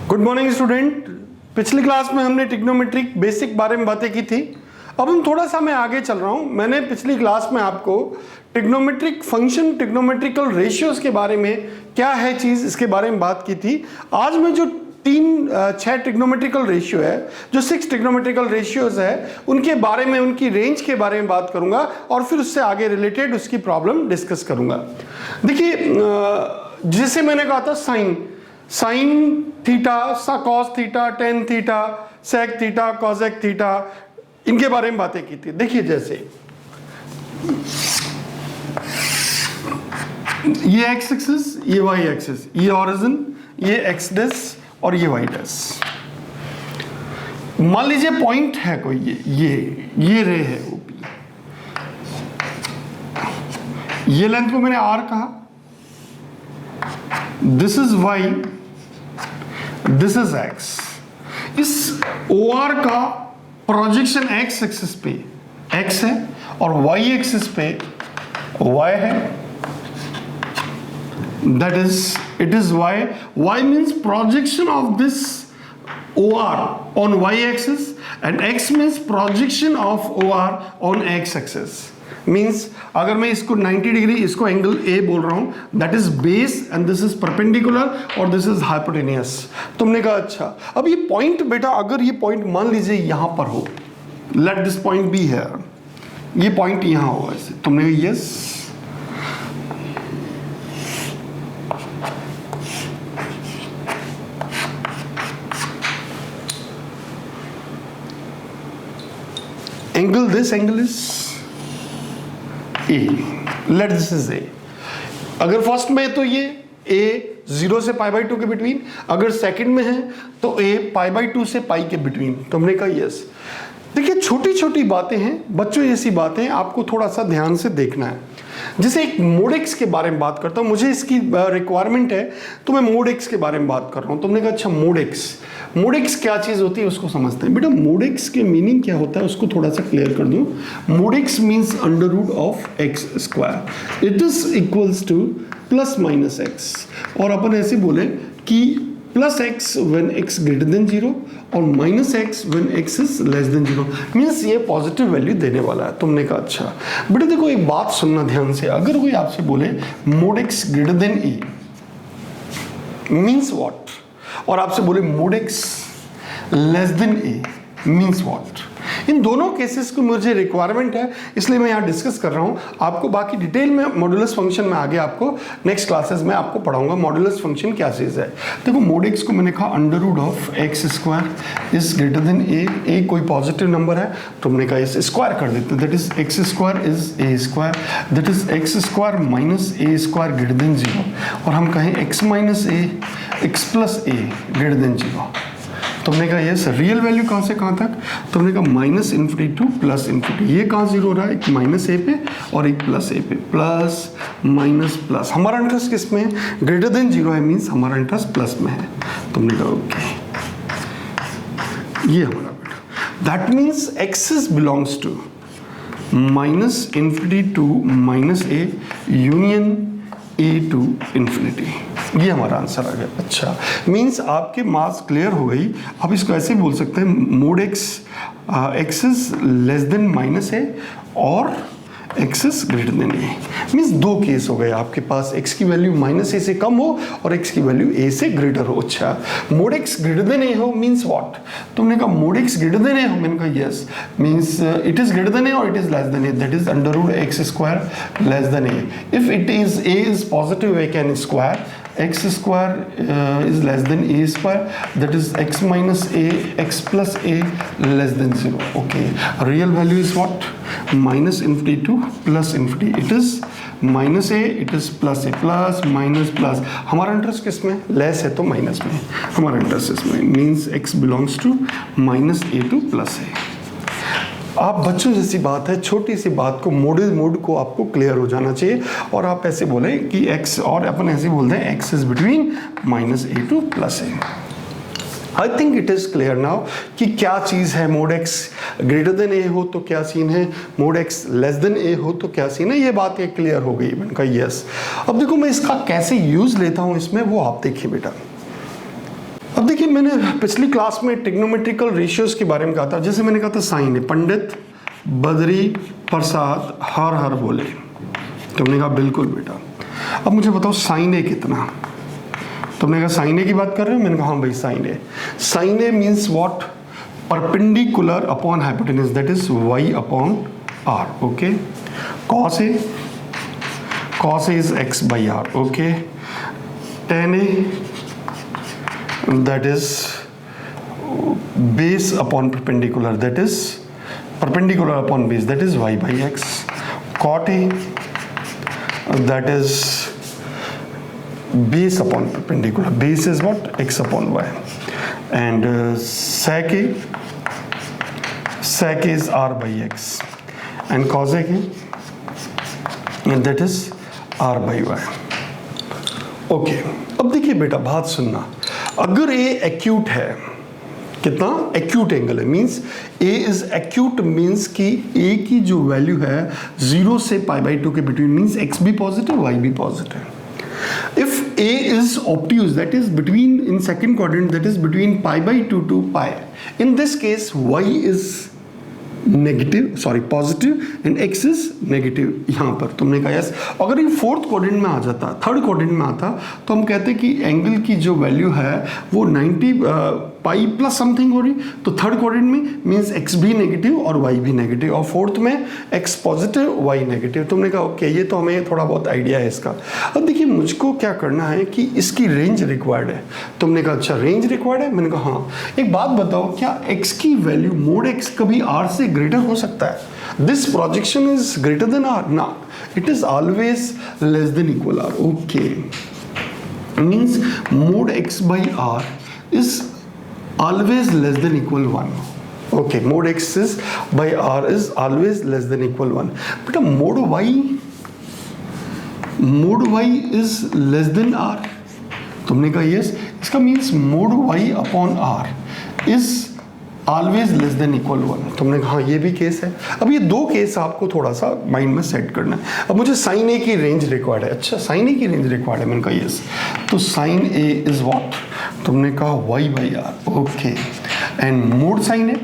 Good morning student. पिछली class में हमने ट्रिग्नोमेट्रिक बेसिक बारे में बातें की थी। अब हम थोड़ा सा मैं आगे चल रहा हूँ। मैंने पिछली क्लास में आपको ट्रिग्नोमेट्रिक फंक्शन, ट्रिग्नोमेट्रिकल रेशियोज के बारे में क्या है चीज़, इसके बारे में बात की थी। आज मैं जो 6 ट्रिग्नोमेट्रिकल रेशियो है, जो 6 ट्रिग्नोमेट्रिकल रेशियोज है, उनके बारे में, उनकी रेंज के बारे में बात करूंगा और फिर उससे आगे रिलेटेड उसकी प्रॉब्लम डिस्कस करूंगा। देखिए, जैसे मैंने कहा था sine theta, cos theta, tan theta, sec theta, cosec theta, इनके बारे में बातें की थी। देखिए, जैसे ये एक्स एक्सिस, ये वाई एक्सिस, ये ऑरिजिन, ये एक्स डेस और ये वाई डेस। मान लीजिए पॉइंट है कोई, ये रे है ओपी, ये लेंथ को मैंने आर कहा, this is y, this is x. इस ओ आर का प्रोजेक्शन एक्स एक्सिस पे एक्स है और वाई एक्सिस पे वाई है। That is, it is y. Y means projection of this OR on y-axis, and x means projection of OR on x-axis. Means अगर मैं इसको 90 degree, इसको एंगल A बोल रहा हूँ, that is base and this is perpendicular और this is hypotenuse। तुमने कहा अच्छा, अब ये पॉइंट बेटा, अगर ये पॉइंट मान लीजिए यहाँ पर हो, let this point be here, ये पॉइंट यहाँ हो ऐसे, तुमने yes, this angle is A, let this is A। अगर फर्स्ट में है तो ये A 0 से π/2 के बिटवीन, अगर सेकंड में है तो A π/2 से पाई के बिटवीन। तो हमने कहा यस। देखिए, छोटी छोटी बातें हैं बच्चों, ऐसी बातें आपको थोड़ा सा ध्यान से देखना है। जैसे एक मोडेक्स के बारे में बात करता हूँ, मुझे इसकी रिक्वायरमेंट है तो मैं मोडेक्स के बारे में बात कर रहा हूँ। तुमने कहा अच्छा मोडेक्स क्या चीज़ होती है, उसको समझते हैं। बेटा, मोडेक्स के मीनिंग क्या होता है उसको थोड़ा सा क्लियर कर दूँ। Mod x means under root of x square, it is equals to plus minus x. और अपन ऐसे बोले कि plus x when x greater than 0 और minus x when x is less than 0, means ये पॉजिटिव वैल्यू देने वाला है। तुमने कहा अच्छा। बेटा देखो, एक बात सुनना ध्यान से, अगर कोई आपसे बोले mod x greater than a means what, और आपसे बोले mod x less than a means what, इन दोनों केसेस को मुझे रिक्वायरमेंट है, इसलिए मैं यहाँ डिस्कस कर रहा हूँ। आपको बाकी डिटेल में मॉडुलस फंक्शन में आगे आपको नेक्स्ट क्लासेस में आपको पढ़ाऊंगा मॉडुलस फंक्शन क्या चीज़ है। देखो, मोड एक्स को मैंने कहा under root of x square is greater than a कोई पॉजिटिव नंबर है, तो हमने कहा इस स्क्वायर कर देते हैं, that is x square is a square, that is x square minus A square greater than 0, और हम कहें एक्स माइनस ए एक्स प्लस ए ग्रेटर देन 0। तुमने कहा यस, रियल वैल्यू कहाँ से कहाँ तक, तुमने कहा minus infinity to plus infinity. ये कहाँ जीरो हो रहा है, एक माइनस ए पे और एक प्लस ए पे, प्लस माइनस प्लस। हमारा इंटरेस्ट किस में है, ग्रेटर देन 0 है, मीन्स हमारा इंटरेस्ट प्लस में है। तुमने कहा ओके, ये हमारा बेटा, that means axis belongs to minus infinity to minus a union a to infinity. ये हमारा आंसर आ गया। अच्छा, मीन्स आपके मार्क्स क्लियर हो गई। आप इसको ऐसे बोल सकते हैं, mod x is less than minus a और x is greater than a. Means दो केस हो गए आपके पास, एक्स की वैल्यू माइनस ए से कम हो और एक्स की वैल्यू ए से ग्रेटर हो। अच्छा, mod x greater than a हो मीन्स व्हाट, तुमने कहा mod x greater than a हो, मैंने कहा yes, means it is greater than a और it is less than a, that is under root x square less than a. If it is a is positive, a can square x square is less than a square, that is x minus a x plus a less than 0. Okay, real value is what, minus infinity to plus infinity, it is minus a, it is plus a, plus minus plus। हमारा interest किस में, less है तो minus में, हमारा interest इसमें, means x belongs to minus a to plus a। आप बच्चों जैसी बात है, छोटी सी बात को मोड को आपको क्लियर हो जाना चाहिए, और आप ऐसे बोलें कि x, और अपन ऐसे बोलते हैं x is between minus A two plus A. I think it is clear now कि क्या चीज़ है, mode x greater than a हो तो क्या सीन है, mode x less than a हो तो क्या सीन है। ये बात ये क्लियर हो गई मैंने कहा यस। अब देखो मैं इसका कैसे यूज लेता हूँ इसमें, वो आप देखिए बेटा। अब देखिए, मैंने पिछली क्लास में ट्रिग्नोमेट्रिकल रेशियोज के बारे में कहा था। जैसे मैंने कहा था साइन ए, पंडित बद्री प्रसाद हर हर बोले, तुमने कहा बिल्कुल बेटा। अब मुझे बताओ साइन ए कितना, तुमने कहा साइन ए की बात कर रहे हो, मैंने कहा हाँ भाई sine a. Sine a means what, perpendicular upon hypotenuse, that is y upon r, okay. cos a is x by r, okay. tan a, that is base upon perpendicular, that is perpendicular upon base, that is y by x. cot a, that is base upon perpendicular, base is what, x upon y. And sec is r by x, and cos a, and that is r by y. Okay अब देखिए बेटा, बात सुनना, अगर ए acute है, कितना acute angle है, means A is acute, means कि ए की जो वैल्यू है 0 से π/2 के बिटवीन, मींस x भी पॉजिटिव y भी positive. If a is obtuse, that is between, in second quadrant, that is between π/2 to π, in this case y is negative, sorry positive, and x is negative. यहाँ पर तुमने कहा yes. अगर ये fourth quadrant में आ जाता, third quadrant में आता, तो हम कहते कि एंगल की जो वैल्यू है वो 90 पाई प्लस समथिंग हो रही, तो थर्ड क्वाड्रेंट में मींस x भी नेगेटिव और y भी नेगेटिव, और फोर्थ में x पॉजिटिव y नेगेटिव। तुमने कहा ओके, ये तो हमें थोड़ा बहुत आइडिया है इसका। अब देखिए, मुझको क्या करना है कि इसकी रेंज रिक्वायर्ड है। तुमने कहा अच्छा रेंज रिक्वायर्ड है, मैंने कहा हाँ। एक बात बताओ, क्या x की वैल्यू मोड x कभी r से ग्रेटर हो सकता है? This projection is greater then r, ना, it is always less than equal r, okay. Means mode x by r is always less than equal 1, okay. Mode x is by r is always less than equal 1. But mode y is less than r, तुमने कहा yes, इसका means mod y upon r is always less than equal 1, तुमने कहा ये भी case है। अब ये दो केस आपको थोड़ा सा माइंड में सेट करना है। अब मुझे साइन ए की रेंज रिक्वायर्ड है, अच्छा साइन ए की रेंज रिक्वायर्ड है, मैंने कहा यस, तो साइन ए इज व्हाट, तुमने कहा y by r, okay. And mod sine a,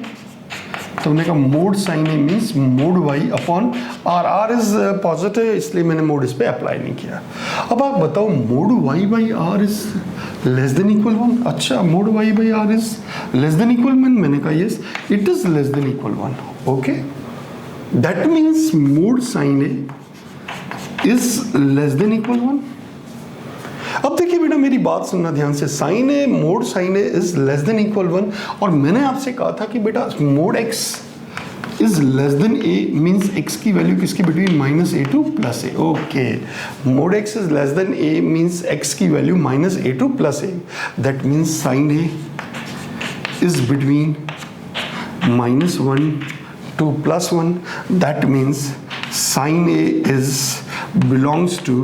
तुमने कहा mod sine a means mod y upon r, r is positive, इसलिए मैंने मोड इस पे अप्लाई नहीं किया। अब आप बताओ, mod y by r is less than equal 1, अच्छा mod y by r is less than equal 1, मैंने कहा yes, it is less than equal 1, okay. That means mod sine a is less than equal 1। अब देखिए बेटा, मेरी बात सुनना ध्यान से, sine a, mod sine a is less than equal 1, और मैंने आपसे कहा था कि बेटा mod x is less than a, means x की वैल्यू किसकी, between -a to +a, okay. Mod x is less than a means x की value -a to +a, that means sine a is between -1 to +1, that means sine a is belongs to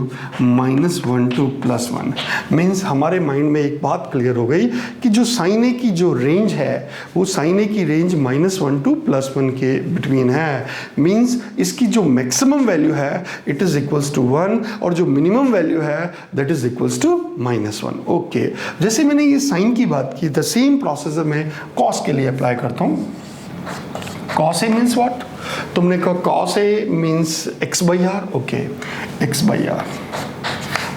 -1 to +1। Means हमारे mind में एक बात clear हो गई कि जो sign ए की जो रेंज है, वो साइन ए की रेंज -1 to +1 के बिटवीन है। मीन्स इसकी जो मैक्सिमम वैल्यू है इट इज इक्वल्स टू 1, और जो मिनिमम वैल्यू है that is equals to -1, okay. जैसे मैंने ये साइन की बात की, द सेम प्रोसेस मैं कॉस के लिए अप्लाई करता हूँ। cos a means what, तुमने कहा cos a means x by r, okay, x by r।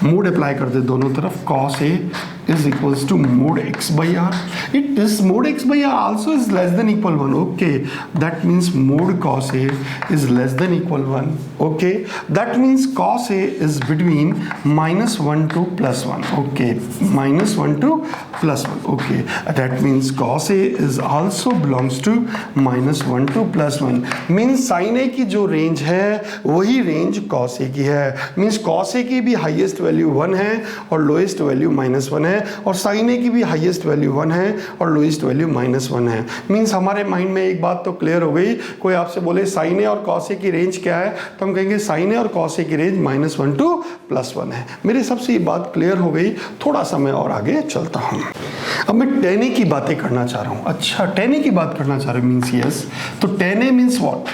Mode apply कर दे दोनों तरफ, cos a is equals to mod x by r, it is mod x by r also is less than equal 1, okay, that means mod cos a is less than equal 1, okay, that means cos a is between -1 to +1, okay, -1 to +1, okay, that means cos a is also belongs to -1 to +1, means sin a की जो range है वही range cos a की है, means cos a की भी highest value 1 है और लोएस्ट वैल्यू -1 है, और साइन ए की भी हाईएस्ट वैल्यू 1 है और लोएस्ट वैल्यू -1 है। मींस हमारे माइंड में एक बात तो क्लियर हो गई, कोई आपसे बोले साइन ए और कॉस ए की रेंज क्या है, तो हम कहेंगे साइन ए और कॉस ए की रेंज -1 to +1 है। मेरे हिसाब से ये बात क्लियर हो गई, थोड़ा सा मैं और आगे चलता हूँ। अब मैं टेन ए की बातें करना चाह रहा हूँ, अच्छा टेन ए की बात करना चाह रहा हूँ, मीन्स यस, तो टेन ए मीन्स वॉट,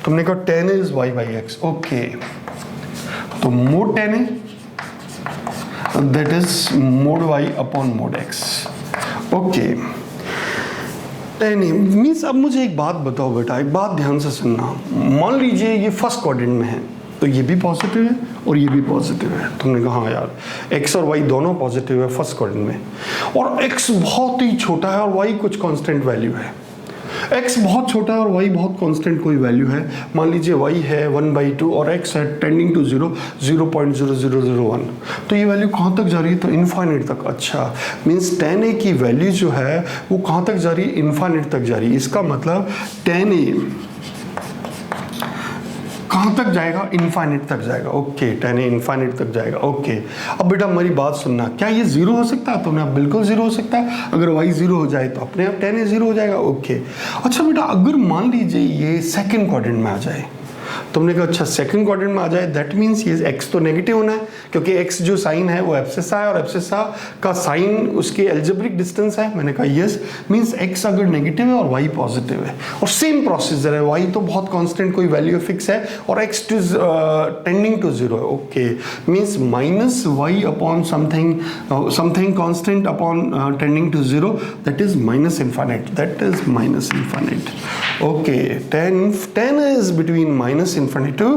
तुमने कहा tan a is y by x, okay, तो mod tan a that is mod y upon mod x, okay, tan A means अब मुझे एक बात बताओ बेटा, एक बात ध्यान से सुनना। मान लीजिए ये फर्स्ट क्वाड्रेंट में है, तो ये भी पॉजिटिव है और ये भी पॉजिटिव है। तुमने कहा हाँ यार, x और y दोनों पॉजिटिव है फर्स्ट क्वाड्रेंट में, और x बहुत ही छोटा है और y कुछ कांस्टेंट वैल्यू है। x बहुत छोटा है और y बहुत कांस्टेंट कोई वैल्यू है। मान लीजिए y है 1/2 और x है टेंडिंग टू 0.0001, तो ये वैल्यू कहाँ तक जा रही है? तो इनफाइनाइट तक। अच्छा, मीन्स tan a की वैल्यू जो है वो कहाँ तक जा रही है? इनफाइनाइट तक जा रही है। इसका मतलब tan a कहाँ तक जाएगा? इनफाइनाइट तक जाएगा। ओके, tan a इनफाइनाइट तक जाएगा। ओके, अब बेटा मेरी बात सुनना, क्या ये जीरो हो सकता है? तो अपने आप बिल्कुल जीरो हो सकता है। अगर y जीरो हो जाए तो अपने आप tan a जीरो हो जाएगा। ओके, अच्छा बेटा अगर मान लीजिए ये सेकंड क्वाड्रेंट में आ जाए, तुमने कहा अच्छा सेकंड क्वाड्रेंट में आ जाए, दैट मीन्स ये x तो नेगेटिव होना है, क्योंकि x जो साइन है वो एब्सिसा है और एब्सिसा का साइन उसके एल्जेब्रिक डिस्टेंस है। मैंने कहा यस, मीन्स x अगर नेगेटिव है और y पॉजिटिव है, और सेम प्रोसीजर है, y तो बहुत कांस्टेंट कोई वैल्यू फिक्स है और x टेंडिंग टू जीरो है। Okay, means minus y upon something constant upon tending to zero, that is minus infinite, that is minus infinite. Okay, tan is between minus infinity to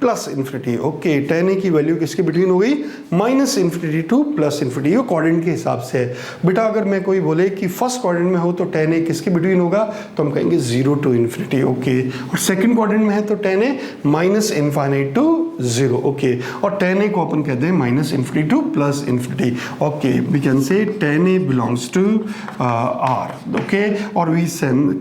plus infinity. Okay, tan a की value किसके between हो गई? Minus infinity to plus infinity. ये quadrant के हिसाब से है बेटा। अगर मैं कोई बोले कि फर्स्ट क्वाड्रेंट में हो तो tan a किसके बिटवीन होगा? तो हम कहेंगे 0 to इन्फिनिटी। ओके, और सेकंड क्वाड्रेंट में है तो tan a minus infinite to 0। Okay, और tan a को अपन कहते हैं minus infinity to plus infinity. Okay, we can say tan a belongs to R। Okay, और we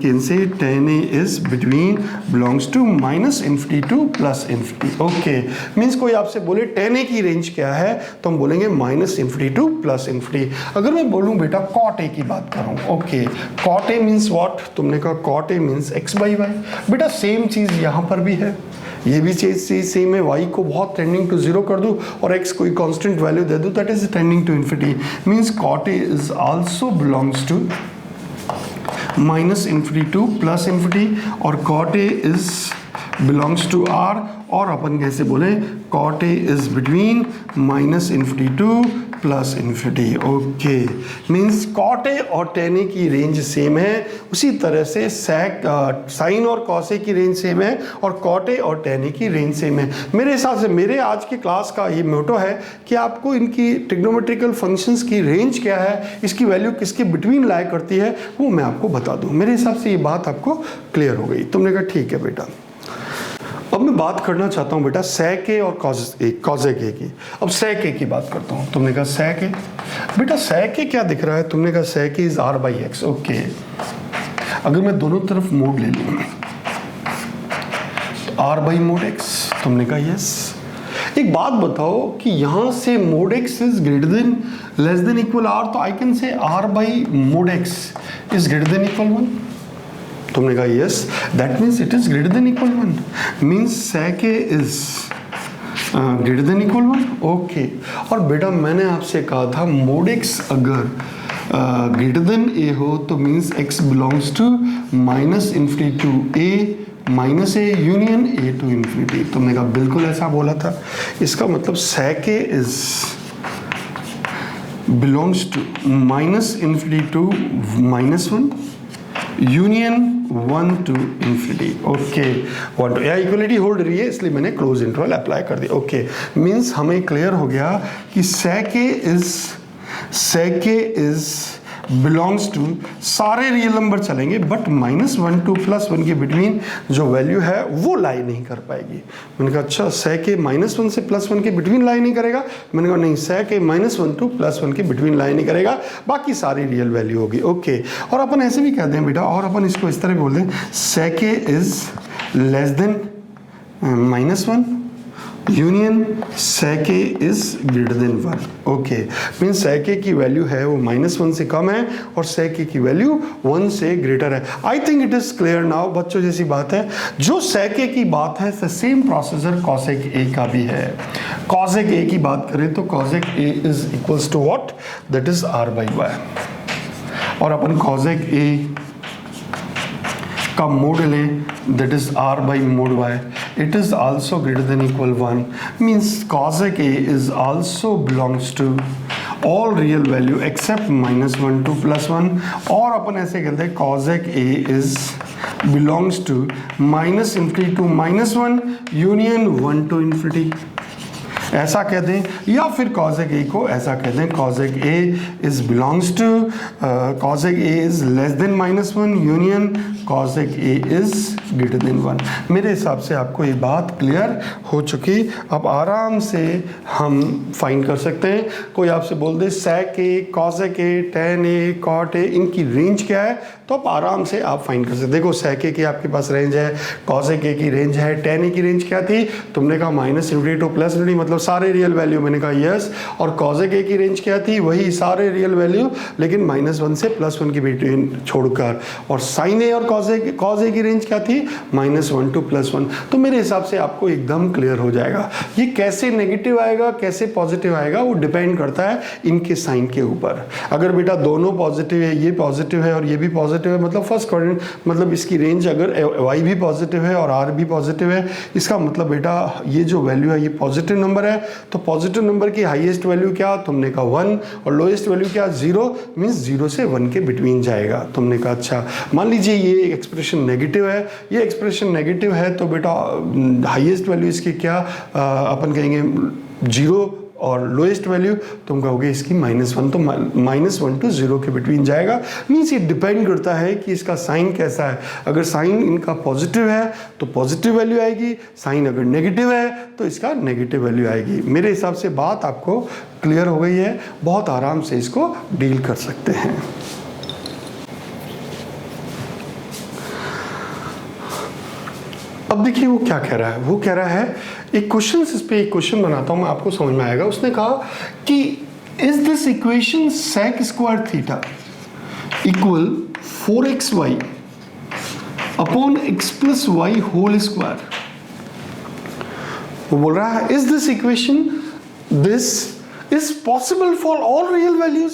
can say tan a is between belongs to minus infinity to plus infinity. Okay, means कोई आपसे बोले tan a की range क्या है, तो हम बोलेंगे minus infinity to plus infinity. अगर मैं बोलूं बेटा cot a की बात कर रहा हूं, okay, cot a means what? तुमने कहा cot a मीन्स x/y। बेटा सेम चीज यहां पर भी है, ये भी चीज सेम है। y को बहुत टेंडिंग टू जीरो कर दूं और x कोई कांस्टेंट वैल्यू दे दूं, that is tending to infinity. Means cot a is also belongs to minus infinity to plus infinity, और cot a is belongs to R, और अपन कैसे बोले? cot a is between minus infinity to plus infinity. Okay, means cot a और tan a की range same है, उसी तरह से साइन और cos a की रेंज सेम है, और cot a और tan a की रेंज सेम है। मेरे हिसाब से मेरे आज की क्लास का ये मोटो है कि आपको इनकी ट्रिग्नोमेट्रिकल फंक्शंस की रेंज क्या है, इसकी वैल्यू किसके बिटवीन लाई करती है, वो मैं आपको बता दूं। मेरे हिसाब से ये बात आपको क्लियर हो गई। तुमने कहा ठीक है बेटा। अब मैं बात करना चाहता हूँ बेटा sec a और cosec a की। अब sec a की बात करता हूँ। तुमने कहा sec a, बेटा sec a क्या दिख रहा है? तुमने कहा sec a is r/x। Okay, अगर मैं दोनों तरफ मोड ले लूँ तो r/mod x, तुमने कहा यस। एक बात बताओ कि यहां से mod x is greater than less than equal r, तो I can say r/mod x is greater than equal 1। तुमने कहा yes, that means it is greater than equal 1, means sec a is greater than equal 1। Okay, और बेटा मैंने आपसे कहा था mod x अगर ग्रेटर देन a हो तो means x belongs to minus infinity to a minus a union a to infinity. तुमने कहा बिल्कुल ऐसा बोला था। इसका मतलब sec a is belongs to minus infinity to -1 union 1 to infinity. Okay, 1 to यह इक्वलिटी होल्ड रही है, इसलिए मैंने क्लोज इंटरवल अप्लाई कर दिया। ओके, मीन्स हमें क्लियर हो गया कि sec a is belongs to, सारे रियल नंबर चलेंगे बट -1 to +1 के बिटवीन जो वैल्यू है वो लाई नहीं कर पाएगी। मैंने कहा अच्छा sec a -1 से +1 के बिटवीन लाई नहीं करेगा? मैंने कहा नहीं, sec a -1 to +1 के बिटवीन लाई नहीं करेगा, बाकी सारी रियल वैल्यू होगी। ओके, और अपन ऐसे भी कहते हैं बेटा, और अपन इसको इस तरह बोल दें, sec a is less than -1 union sec a is greater than 1। Okay, means sec a की वैल्यू है वो -1 से कम है और sec a की वैल्यू 1 से ग्रेटर है। I think it is clear now. बच्चों जैसी बात है, जो sec a की बात है सेम प्रोसीजर cosec a का भी है। cosec a की बात करें तो cosec a is equals to what? That is r/y, और अपन cosec a का मोड लें, दैट इज r/mod y, it is also greater than equal 1, means cosec a is also belongs to all real value except -1 to +1, और अपन ऐसे कहते हैं cosec A is belongs to -∞ to -1 union 1 to ∞, ऐसा कह दें, या फिर cosec A को ऐसा कह दें cosec A is belongs to cosec A is less than -1 union cosec A is greater than 1। मेरे हिसाब से आपको ये बात क्लियर हो चुकी। अब आराम से हम फाइंड कर सकते हैं। कोई आपसे बोल दे sec A, cosec A, tan A, cot A, इनकी रेंज क्या है, तो आप आराम से आप फाइंड कर सकते हैं। देखो sec A की आपके पास रेंज है, cosec A की रेंज है, tan A की रेंज क्या थी, तुमने कहा -∞ to +∞, मतलब सारे रियल वैल्यू, मैंने कहा यस। और cosec A की रेंज क्या थी, वही सारे रियल वैल्यू, लेकिन -1 से +1 की बिटवीन छोड़कर। और sin A और cos A की रेंज क्या थी, -1 to +1। तो मेरे हिसाब से आपको एकदम क्लियर हो जाएगा। ये कैसे नेगेटिव आएगा, कैसे पॉजिटिव आएगा, वो डिपेंड करता है इनके साइन के ऊपर। अगर बेटा दोनों पॉजिटिव है, ये पॉजिटिव है और ये भी पॉजिटिव है, मतलब फर्स्ट क्वाड्रेंट, मतलब इसकी रेंज अगर y भी पॉजिटिव है और r भी पॉजिटिव है, इसका मतलब बेटा ये जो वैल्यू है ये पॉजिटिव नंबर है। तो पॉजिटिव नंबर की हाईएस्ट वैल्यू क्या, तुमने कहा 1, और लोएस्ट वैल्यू क्या 0, मींस 0 से 1 के बिटवीन जाएगा। तुमने कहा अच्छा, मान लीजिए ये एक्सप्रेशन नेगेटिव है, ये एक्सप्रेशन नेगेटिव है, तो बेटा हाईएस्ट वैल्यू इसकी क्या अपन कहेंगे 0, और लोएस्ट वैल्यू तुम कहोगे इसकी -1, तो -1 to 0 के बिटवीन जाएगा। मीन्स ये डिपेंड करता है कि इसका साइन कैसा है। अगर साइन इनका पॉजिटिव है तो पॉजिटिव वैल्यू आएगी, साइन अगर नेगेटिव है तो इसका नेगेटिव वैल्यू आएगी। मेरे हिसाब से बात आपको क्लियर हो गई है, बहुत आराम से इसको डील कर सकते हैं। अब देखिए वो क्या कह रहा है, वो कह रहा है एक क्वेश्चन, इस पे एक क्वेश्चन बनाता हूं मैं, आपको समझ में आएगा। उसने कहा कि is this equation sec square theta equal 4xy upon x plus y whole square. वो बोल रहा है is this equation this is possible for all real values.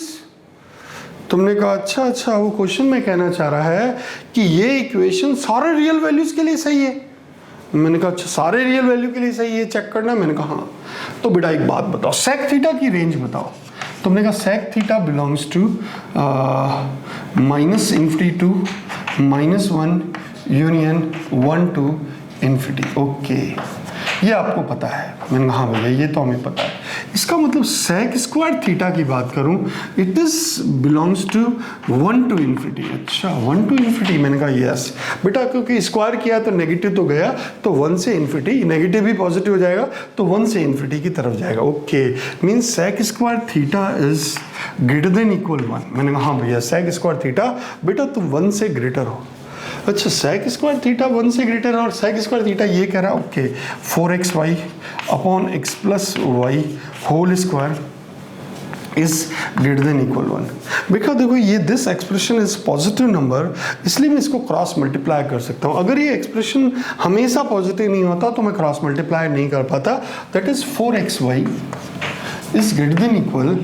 तुमने कहा अच्छा, वो क्वेश्चन में कहना चाह रहा है कि ये इक्वेशन सारे रियल वैल्यूज के लिए सही है। मैंने कहा अच्छा, सारे रियल वैल्यू के लिए सही है, चेक करना। मैंने कहा हाँ। तो बेटा एक बात बताओ, sec थीटा की रेंज बताओ। तुमने कहा sec theta belongs to -∞ to -1 union 1 to ∞। Okay, ये आपको पता है। मैंने कहा हाँ भैया ये तो हमें पता है। इसका मतलब sec स्क्वायर थीटा की बात करूं, it is belongs to 1 to ∞। अच्छा 1 to ∞, मैंने कहा यस बेटा, क्योंकि स्क्वायर किया तो नेगेटिव तो गया, तो 1 से ∞, नेगेटिव भी पॉजिटिव हो जाएगा, तो 1 से ∞ की तरफ जाएगा। Okay, means sec square theta is greater than equal 1। मैंने कहा हाँ भैया sec स्क्वायर थीटा बेटा तुम 1 से ग्रेटर हो। अच्छा sec स्क्वायर थीटा 1 से ग्रेटर, और sec स्क्वायर थीटा ये कह रहा है okay 4xy upon x plus y whole square is greater than equal 1। Because देखो ये this expression is positive number, इसलिए मैं इसको क्रॉस मल्टीप्लाई कर सकता हूँ। अगर ये एक्सप्रेशन हमेशा पॉजिटिव नहीं होता तो मैं क्रॉस मल्टीप्लाई नहीं कर पाता। That is 4xy is greater than equal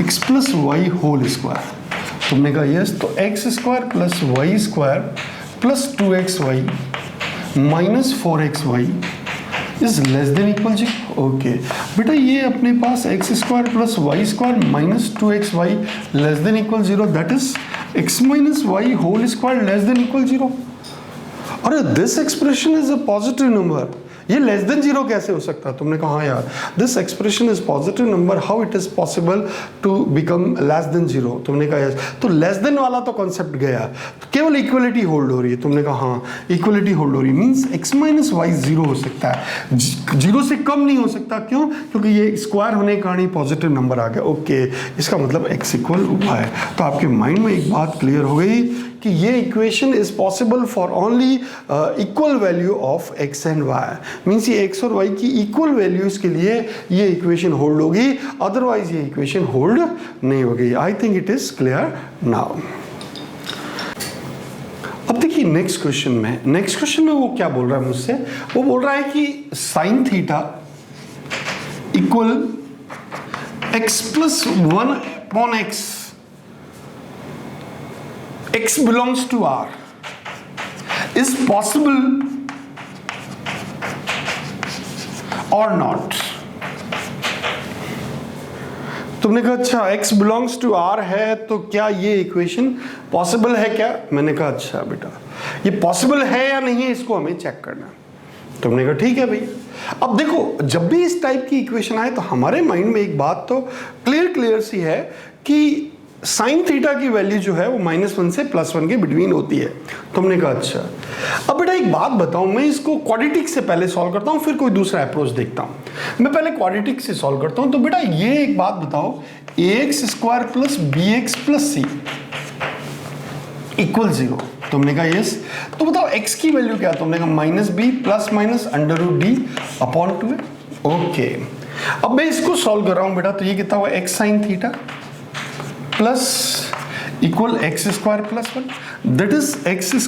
x plus y whole square. तुमने कहा यस, तो x square plus y square plus 2xy minus 4xy is less than equal 0। Okay बेटा, ये अपने पास x square plus y square minus 2xy less than equal 0, that is x minus y whole square less than equal 0। अरे this expression is a positive number, ये less than 0 कैसे हो सकता है? तुमने कहा हाँ यार, this expression is positive number, how it is possible to become less than 0? तुमने कहा यस, तो लेस देन वाला तो कॉन्सेप्ट गया, तो केवल इक्वलिटी होल्ड हो रही है। तुमने कहा हाँ इक्वलिटी होल्ड हो रही है, मीन्स x माइनस वाई 0 हो सकता है, 0 से कम नहीं हो सकता। क्यों? क्योंकि ये स्क्वायर होने के कारण ही पॉजिटिव नंबर आ गया। ओके, इसका मतलब x इक्वल y। तो आपके माइंड में एक बात क्लियर हो गई कि ये equation is possible for only equal value of x and y। Means ये x और y की इक्वल वैल्यूज के लिए ये इक्वेशन होल्ड होगी, अदरवाइज ये इक्वेशन होल्ड नहीं होगी। I think it is clear now. अब देखिए नेक्स्ट क्वेश्चन में वो क्या बोल रहा है मुझसे, वो बोल रहा है कि sign theta equal x plus 1 upon x belongs to R is possible or not। तुमने कहा अच्छा x बिलोंग्स टू r है तो क्या ये इक्वेशन पॉसिबल है क्या? मैंने कहा अच्छा बेटा ये पॉसिबल है या नहीं है इसको हमें चेक करना। तुमने कहा ठीक है भैया। अब देखो जब भी इस टाइप की इक्वेशन आए तो हमारे माइंड में एक बात तो क्लियर सी है कि साइन थीटा की वैल्यू जो है वो -1 से +1 के बिटवीन होती है। तुमने कहा अच्छा। अब बेटा एक बात बताऊं, मैं इसको क्वाड्रेटिक से पहले सॉल्व करता हूं फिर कोई दूसरा अप्रोच देखता हूं। मैं पहले क्वाड्रेटिक से सॉल्व करता हूं। तो बेटा ये एक बात बताओ, ax² + bx + c = 0। तुमने कहा यस। तो बताओ x की वैल्यू क्या? तुमने कहा -b ± √d/2 है। ओके, अब मैं इसको सॉल्व कर रहा हूं बेटा। तो ये कितना हुआ? x sin theta plus equal x² + 1 that is x²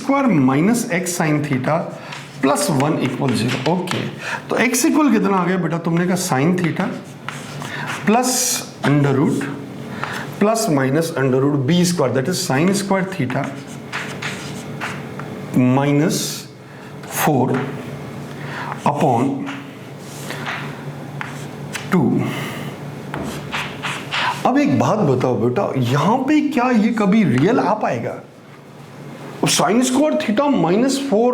- x sin theta plus 1 = 0। Okay, तो x इक्वल कितना आ गया बेटा? तुमने कहा sin theta plus √ plus minus √b² that is sin² theta -4 upon 2। अब एक बात बताओ बेटा, यहां पे क्या ये कभी रियल आ पाएगा? sin² थीटा -4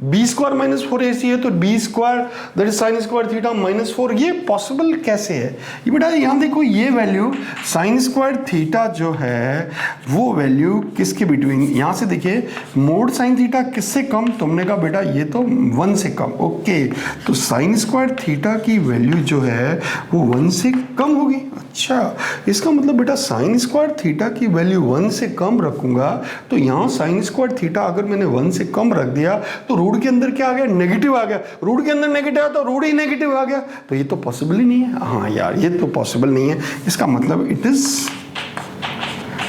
b² -4 ऐसी है तो b² that is sin² theta -4, ये पॉसिबल कैसे है? ये बेटा यहाँ देखो ये वैल्यू sin² थीटा जो है वो वैल्यू किसके बिटवीन, यहाँ से देखिए मोड sin थीटा किससे कम? तुमने कहा बेटा ये तो 1 से कम। ओके, तो sin² थीटा की वैल्यू जो है वो 1 से कम होगी। अच्छा, इसका मतलब बेटा sin² थीटा की वैल्यू 1 से कम रखूंगा तो यहाँ sin² थीटा अगर मैंने 1 से कम रख दिया तो रूट के अंदर क्या आ गया? नेगेटिव आ गया। रूट के अंदर नेगेटिव आ तो रूट ही नेगेटिव आ गया, तो ये तो पॉसिबल ही नहीं है। हाँ यार ये तो पॉसिबल नहीं है, इसका मतलब it is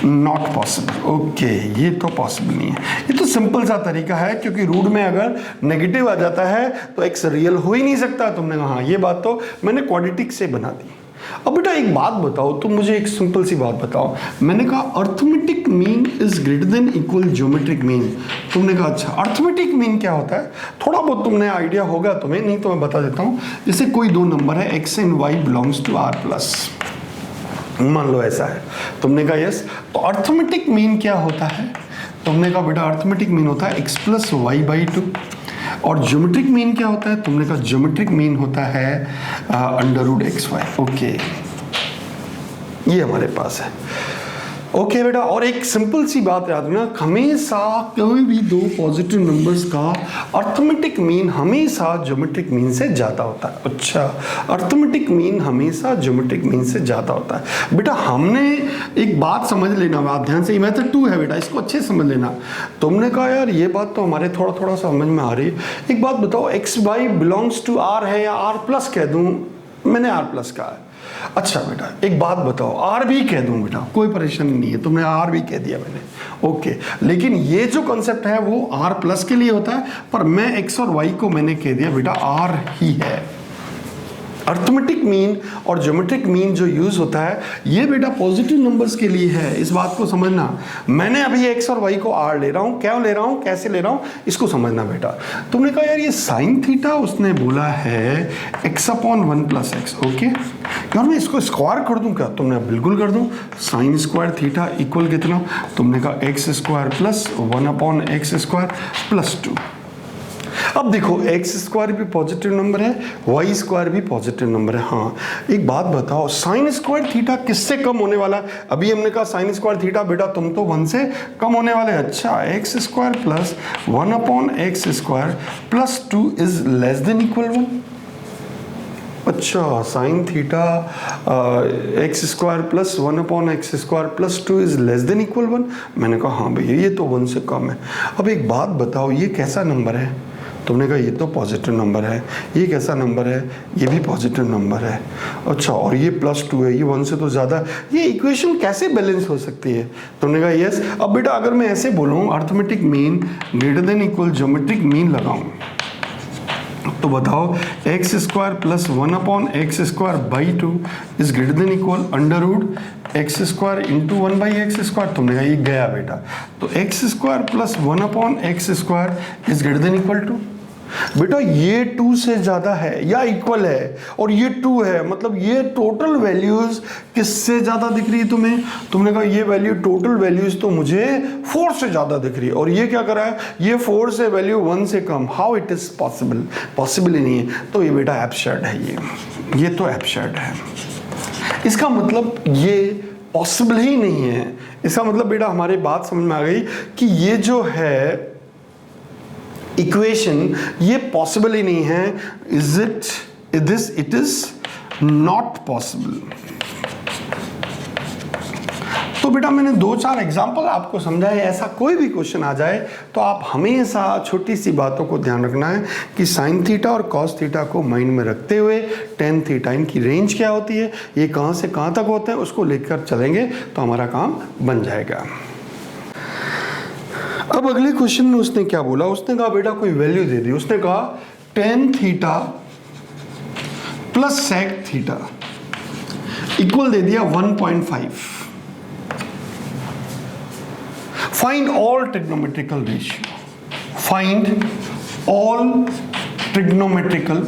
not possible. Okay, ये तो पॉसिबल नहीं है। ये तो सिंपल सा तरीका है, क्योंकि रूट में अगर नेगेटिव आ जाता है तो एक्स रियल हो ही नहीं सकता। तुमने कहा हाँ ये बात तो मैंने क्वाड्रेटिक से बना दी। अब बेटा एक बात बताओ, तुम मुझे एक सिंपल सी बात बताओ। मैंने कहा arithmetic mean is greater than equal geometric mean. तुमने कहा अच्छा अर्थमेटिक मीन क्या होता है? थोड़ा बहुत तुमने आइडिया होगा तुम्हें, नहीं तो मैं बता देता हूँ। जैसे कोई दो नंबर है x and y belongs to r+, मान लो ऐसा है। तुमने कहा यस। तो अर्थमेटिक मीन क्या होता है? तुमने कहा बेटा अर्थमेटिक मीन होता है x + y/2। और ज्योमेट्रिक मीन क्या होता है? तुमने कहा ज्योमेट्रिक मीन होता है √xy। ओके, ये हमारे पास है। ओके बेटा, और एक सिंपल सी बात याद रखना, हमेशा कोई भी दो पॉजिटिव नंबर्स का अर्थमेटिक मीन हमेशा ज्योमेट्रिक मीन से ज़्यादा होता है। अच्छा, अर्थमेटिक मीन हमेशा ज्योमेट्रिक मीन से ज़्यादा होता है। बेटा हमने एक बात समझ लेना, बात ध्यान से, ये मेथड 2 है बेटा, इसको अच्छे से समझ लेना। तुमने कहा यार ये बात तो हमारे थोड़ा समझ में आ रही है। एक बात बताओ, xy बिलोंग्स टू r है या r+ कह दूँ? मैंने r+ कहा है। अच्छा बेटा एक बात बताओ, आर भी कह दूं बेटा, कोई परेशानी नहीं है, तुमने आर भी कह दिया मैंने। ओके, लेकिन ये जो कॉन्सेप्ट है वो r+ के लिए होता है, पर मैं x और y को मैंने कह दिया बेटा r ही है। अर्थमेटिक मीन और ज्योमेट्रिक मीन जो यूज होता है ये बेटा पॉजिटिव नंबर्स के लिए है, इस बात को समझना। मैंने अभी x और y को r ले रहा हूँ, क्यों ले रहा हूँ, कैसे ले रहा हूँ, इसको समझना बेटा। तुमने कहा यार ये साइन थीटा उसने बोला है x/1 + x। ओके यार मैं इसको स्क्वायर कर दूं क्या? तुमने बिल्कुल कर दूं। sin² थीटा इक्वल कितना? तुमने कहा x² + 1/x² + 2। अब देखो x² भी पॉजिटिव नंबर है, y² भी पॉजिटिव नंबर है। हाँ एक बात बताओ, sin² थीटा किससे कम होने वाला है? अभी हमने कहा sin² थीटा बेटा तुम तो 1 से कम होने वाले। अच्छा, x² + 1/x² + 2 is less than equal 1। अच्छा, sine theta x² + 1/x² + 2 is less than equal 1। मैंने कहा हाँ भैया ये तो 1 से कम है। अब एक बात बताओ, ये कैसा नंबर है? तुमने कहा ये तो पॉजिटिव नंबर है। ये कैसा नंबर है? ये भी पॉजिटिव नंबर है। अच्छा, और ये +2 है, ये 1 से तो ज़्यादा। ये इक्वेशन कैसे बैलेंस हो सकती है? तुमने कहा यस। अब बेटा अगर मैं ऐसे बोलूँ arithmetic mean greater than equal geometric mean लगाऊँ तो बताओ x² + 1/x² is greater than equal √x² × 1/x²। तुमने कहा ये गया बेटा। तो x² + 1/x² is greater than equal to बेटा ये 2 से ज़्यादा है या इक्वल है और ये 2 है, मतलब ये टोटल वैल्यूज़ किससे ज़्यादा दिख रही है तुम्हें? तुमने कहा ये वैल्यू टोटल वैल्यूज़ तो मुझे 4 से ज़्यादा दिख रही है और ये क्या करा है, ये 4 से वैल्यू 1 से कम। How it is possible? Possible ही नहीं है। तो ये बेटा एब्सर्ड है, ये तो एब्सर्ड है। इसका मतलब ये पॉसिबल ही नहीं है। इसका मतलब बेटा हमारी बात समझ में आ गई कि ये जो है इक्वेशन ये पॉसिबल ही नहीं है। It is not possible. तो बेटा मैंने 2-4 एग्जाम्पल आपको समझाए। ऐसा कोई भी क्वेश्चन आ जाए तो आप हमेशा छोटी सी बातों को ध्यान रखना है कि साइन थीटा और कॉस थीटा को माइंड में रखते हुए टेन थीटा इनकी रेंज क्या होती है, ये कहाँ से कहाँ तक होते हैं, उसको लेकर चलेंगे तो हमारा काम बन जाएगा। अब अगले क्वेश्चन में उसने क्या बोला, उसने कहा बेटा कोई वैल्यू दे दी। उसने कहा tan theta plus sec theta equal दे दिया 1.5। Find all trigonometrical ratio. Find all trigonometrical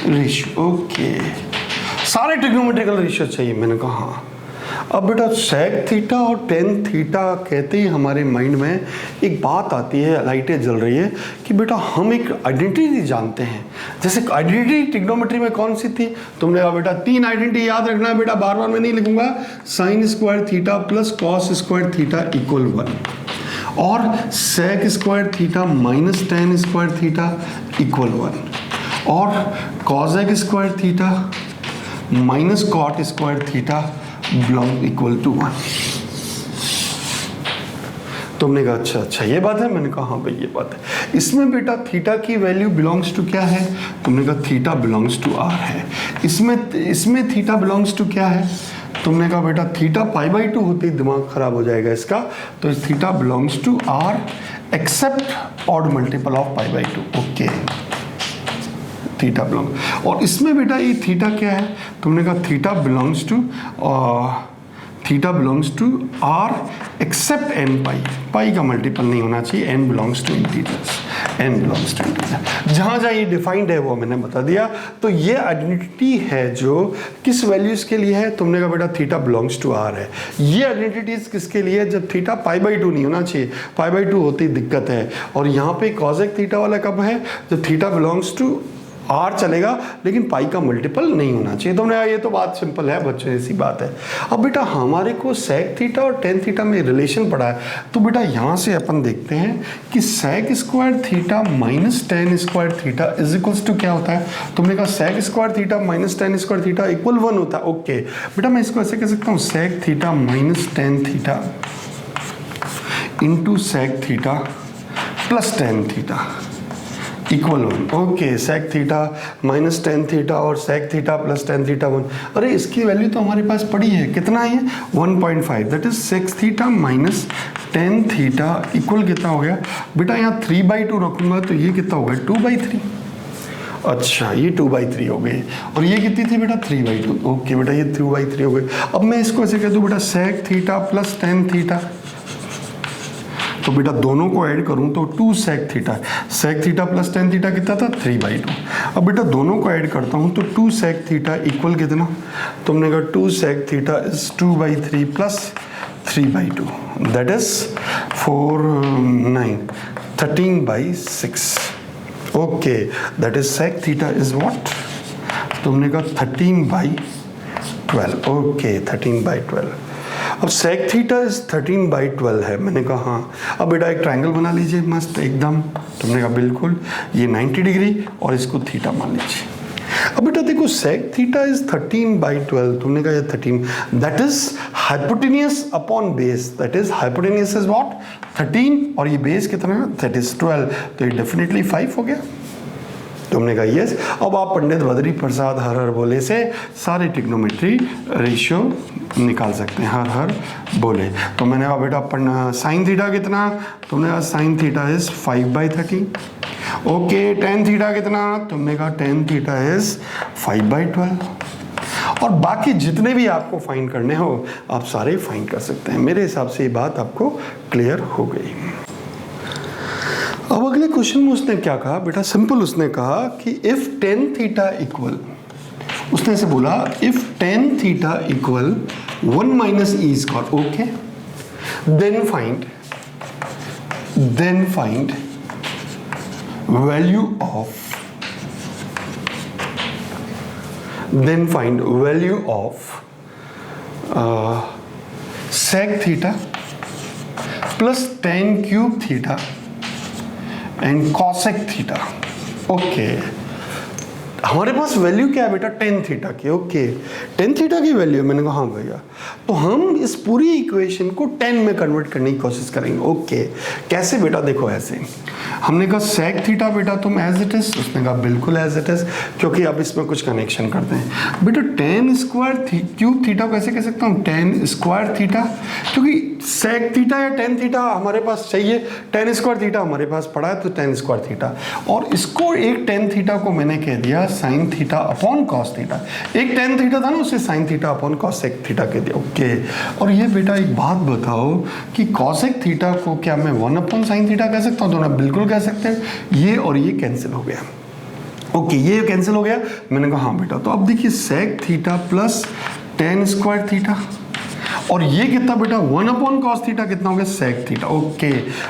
ratio. Okay, सारे ट्रिग्नोमेट्रिकल रेशियो चाहिए। मैंने कहा हाँ। अब बेटा सेक थीटा और टेन थीटा कहते ही हमारे माइंड में एक बात आती है, लाइटें जल रही है कि बेटा हम एक आइडेंटिटी जानते हैं। जैसे आइडेंटिटी ट्रिग्नोमेट्री में कौन सी थी? तुमने कहा बेटा 3 आइडेंटिटी याद रखना है बेटा, बार बार मैं नहीं लिखूंगा। Sine square theta plus cos square theta equal 1 और sec square theta minus tan square theta equal 1 और cosec square theta minus cot square theta belong equal to 1। तुमने कहा अच्छा ये बात है? मैंने कहा हाँ भाई ये बात है। इसमें बेटा थीटा की वैल्यू बिलोंग्स टू क्या है? तुमने कहा थीटा बिलोंग्स टू आर है। इसमें थीटा बिलोंग्स टू क्या है? तुमने कहा बेटा थीटा π/2 होते ही दिमाग खराब हो जाएगा इसका, तो theta belongs to R except odd multiple of π/2। Okay, theta belong. और इसमें बेटा ये थीटा क्या है? तुमने कहा theta belongs to R except n pi का मल्टीपल नहीं होना चाहिए। N belongs to integers. जहाँ जहाँ ये डिफाइंड है वो मैंने बता दिया। तो ये आइडेंटिटी है जो किस वैल्यूज के लिए है? तुमने कहा बेटा थीटा बिलोंग्स टू आर है। ये आइडेंटिटीज किसके लिए है? जब थीटा π/2 नहीं होना चाहिए, π/2 होती दिक्कत है। और यहाँ पे कॉसेक थीटा वाला कब है? जब थीटा बिलोंग्स टू आर चलेगा लेकिन पाई का मल्टीपल नहीं होना चाहिए। तो हमने ये तो बात सिंपल है बच्चों, ऐसी बात है। अब बेटा हमारे को सेक थीटा और टेन थीटा में रिलेशन पड़ा है, तो बेटा यहाँ से अपन देखते हैं कि sec square theta minus tan square theta is equals to क्या होता है? तुमने कहा sec square theta minus tan square theta equal 1 होता है। ओके बेटा मैं इसको ऐसे कह सकता हूँ, sec theta minus tan theta into sec theta plus tan theta equal 1। Okay, sec theta minus tan theta और sec theta plus tan theta 1। अरे इसकी वैल्यू तो हमारे पास पड़ी है, कितना है? 1.5। That is sec theta minus tan theta equal कितना हो गया बेटा? यहाँ 3/2 रखूंगा तो ये कितना होगा? 2/3। अच्छा ये 2/3 हो गई और ये कितनी थी बेटा? 3/2। ओके बेटा ये 2/3 हो गई। अब मैं इसको ऐसे कह दूँ बेटा sec theta plus tan theta, तो बेटा दोनों को ऐड करूं तो 2 sec theta. Sec theta plus tan theta कितना था? 3/2। अब बेटा दोनों को ऐड करता हूं तो 2 सेक थीटा इक्वल कितना? तुमने कहा 2 sec theta is 2/3 plus 3/2, that is 4 9 13/6। Okay, that is sec theta is what? तुमने कहा 13/12। ओके 13/12। अब सेक थीटा इज 13/12 है। मैंने कहा हाँ। अब बेटा एक ट्रायंगल बना लीजिए मस्त एकदम। तुमने कहा बिल्कुल, ये 90 डिग्री और इसको थीटा मान लीजिए। अब बेटा देखो सेक थीटा इज 13/12। तुमने कहा ये 13, that is hypotenuse upon base. That is hypotenuse is what? 13 और ये बेस कितना है? That is 12। तो ये डेफिनेटली 5 हो गया। तुमने कहा यस। अब आप पंडित बद्री प्रसाद हर हर बोले से सारे ट्रिग्नोमेट्री रेशियो निकाल सकते हैं। हर हर बोले। तो मैंने कहा बेटा साइन थीटा कितना? तुमने कहा sine theta is 5/13। Okay, tan theta कितना? तुमने कहा टेन थीटा इज 5/12। और बाकी जितने भी आपको फाइंड करने हो आप सारे फाइंड कर सकते हैं। मेरे हिसाब से ये बात आपको क्लियर हो गई। अब अगले क्वेश्चन में उसने क्या कहा बेटा, सिंपल उसने कहा कि इफ tan थीटा इक्वल, उसने ऐसे बोला if tan theta equal 1 minus e square, okay, then find value of sec theta plus tan cube theta and cosec theta। Okay, हमारे पास वैल्यू क्या है बेटा, टेन थीटा की। ओके, टेन थीटा की value, मैंने कहा हाँ भैया, तो हम इस पूरी इक्वेशन को 10 में कन्वर्ट करने की कोशिश करेंगे। ओके, कैसे बेटा, देखो ऐसे, हमने कहा सेक थीटा बेटा तुम एज इट इज, उसने कहा बिल्कुल एज इट इज, क्योंकि अब इसमें कुछ कनेक्शन करते हैं बेटा। टेन स्क्वायर क्यूब थीटा कैसे कह सकता हूँ, टेन स्क्वायर थीटा, क्योंकि सेक थीटा या टेन थीटा हमारे पास चाहिए, टेन स्क्वायर थीटा हमारे पास पड़ा है तो टेन स्क्वायर थीटा, और इसको एक टेन थीटा को मैंने कह दिया sine theta upon cos theta. एक टेन थीटा था ना, उसे sine theta upon cosec theta कह दिया। ओके, और ये बेटा एक बात बताओ कि कॉसेक थीटा को क्या मैं 1 अपॉन साइन थीटा कह सकता हूँ, तो ना बिल्कुल कह सकते हैं। ये और ये कैंसिल हो गया। ओके, ये कैंसिल हो गया, मैंने कहा हाँ बेटा। तो अब देखिए sec theta plus tan square theta, और ये कितना बेटा 1 अपॉन कॉस थीटा कितना हो गया, सेक थीटा। ओके,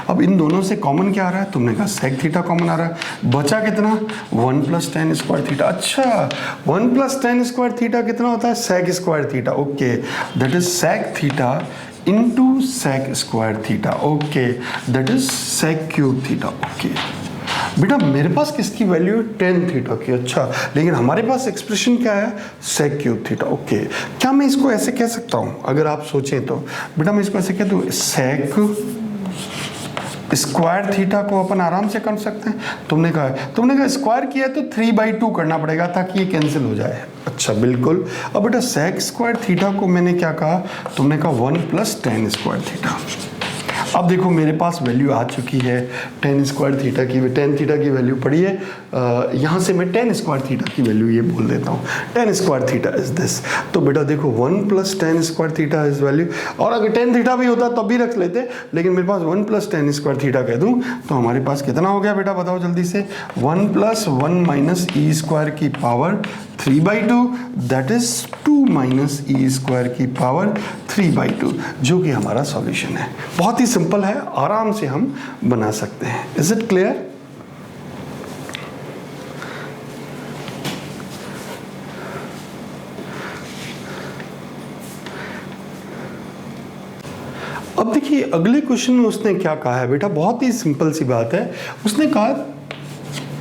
अब इन दोनों से कॉमन क्या आ रहा है, तुमने कहा सेक थीटा कॉमन आ रहा है, बचा कितना 1 प्लस टेन स्क्वायर थीटा। अच्छा, 1 प्लस टेन स्क्वायर थीटा कितना होता है, sec square theta. Okay, that is sec theta into sec square theta. Okay, that is sec cube theta. Okay बेटा, मेरे पास किसकी वैल्यू है, टेन थीटा की। अच्छा, लेकिन हमारे पास एक्सप्रेशन क्या है, सेक क्यूब थीटा। ओके, क्या मैं इसको ऐसे कह सकता हूँ, अगर आप सोचें तो बेटा मैं इसको ऐसे कह दूँ, सेक स्क्वायर थीटा को अपन आराम से कर सकते हैं। तुमने कहा स्क्वायर किया तो 3/2 करना पड़ेगा ताकि ये कैंसिल हो जाए। अच्छा बिल्कुल। अब बेटा सेक स्क्वायर थीटा को मैंने क्या कहा, तुमने कहा 1 प्लस टेन स्क्वायर थीटा। अब देखो मेरे पास वैल्यू आ चुकी है टेन स्क्वायर थीटा की, टेन थीटा की वैल्यू पड़ी है। यहाँ से मैं टेन स्क्वायर थीटा की वैल्यू ये बोल देता हूँ, ten square theta is this. तो बेटा देखो 1 plus tan square theta is value, और अगर टेन थीटा भी होता तब भी रख लेते, लेकिन मेरे पास 1 प्लस टेन स्क्वायर थीटा कह दूँ तो हमारे पास कितना हो गया बेटा, बताओ जल्दी से, 1 प्लस 1 माइनस ई स्क्वायर की power 3/2, that is 2 minus e square की पावर 3/2, जो कि हमारा सॉल्यूशन है। बहुत ही सिंपल है, आराम से हम बना सकते हैं। Is it clear? अब देखिए अगले क्वेश्चन में उसने क्या कहा है बेटा, बहुत ही सिंपल सी बात है। उसने कहा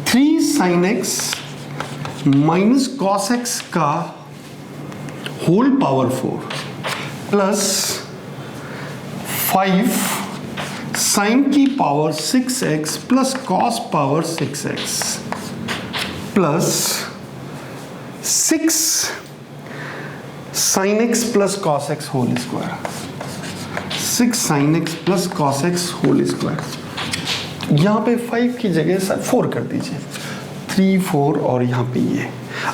3 sin x minus cos x का होल पावर 4 प्लस 5 साइन की power 6x plus cos power 6x plus 6 sine x plus cos x whole square, 6 sine x plus cos x whole square. यहाँ पे 5 की जगह सर 4 कर दीजिए, 3 4 और यहाँ पे ये।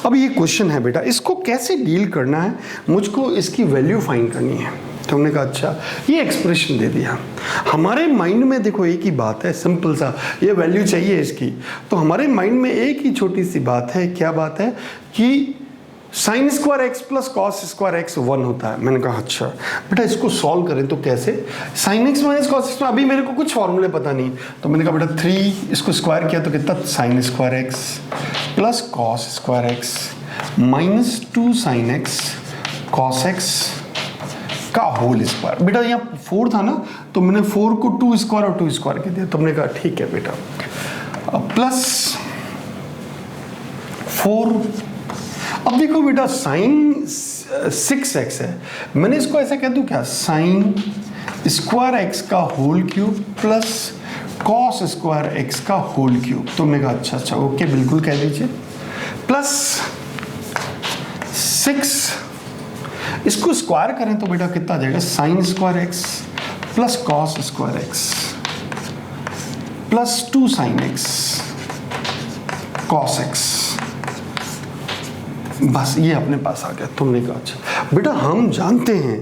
अब ये क्वेश्चन है बेटा, इसको कैसे डील करना है, मुझको इसकी वैल्यू फाइंड करनी है। तो हमने कहा अच्छा ये एक्सप्रेशन दे दिया। हमारे माइंड में देखो एक ही बात है, सिंपल सा, ये वैल्यू चाहिए इसकी। तो हमारे माइंड में एक ही छोटी सी बात है, क्या बात है कि sine square x plus cos square x 1 होता है। मैंने कहा अच्छा बेटा इसको सॉल्व करें तो कैसे, sine x minus cos x में अभी मेरे को कुछ फॉर्मूले पता नहीं, तो मैंने कहा बेटा 3 इसको स्क्वायर किया तो कितना, sign square x plus cos square x minus 2 sine x cos x का होल स्क्वायर। बेटा यहाँ 4 था ना, तो मैंने 4 को 2 स्क्वायर और 2 स्क्वायर के दिया। तुमने कहा ठीक है बेटा, प्लस 4। अब देखो बेटा साइन 6x है, मैंने इसको ऐसे कह दूं क्या, साइन स्क्वायर एक्स का whole cube plus cos square x का होल क्यूब। तुमने कहा अच्छा अच्छा ओके बिल्कुल कह दीजिए, प्लस 6 इसको स्क्वायर करें तो बेटा कितना आ जाएगा, sign square x plus cos square x plus 2 sine x cos x बस ये अपने पास आ गया। तुमने कहा अच्छा बेटा हम जानते हैं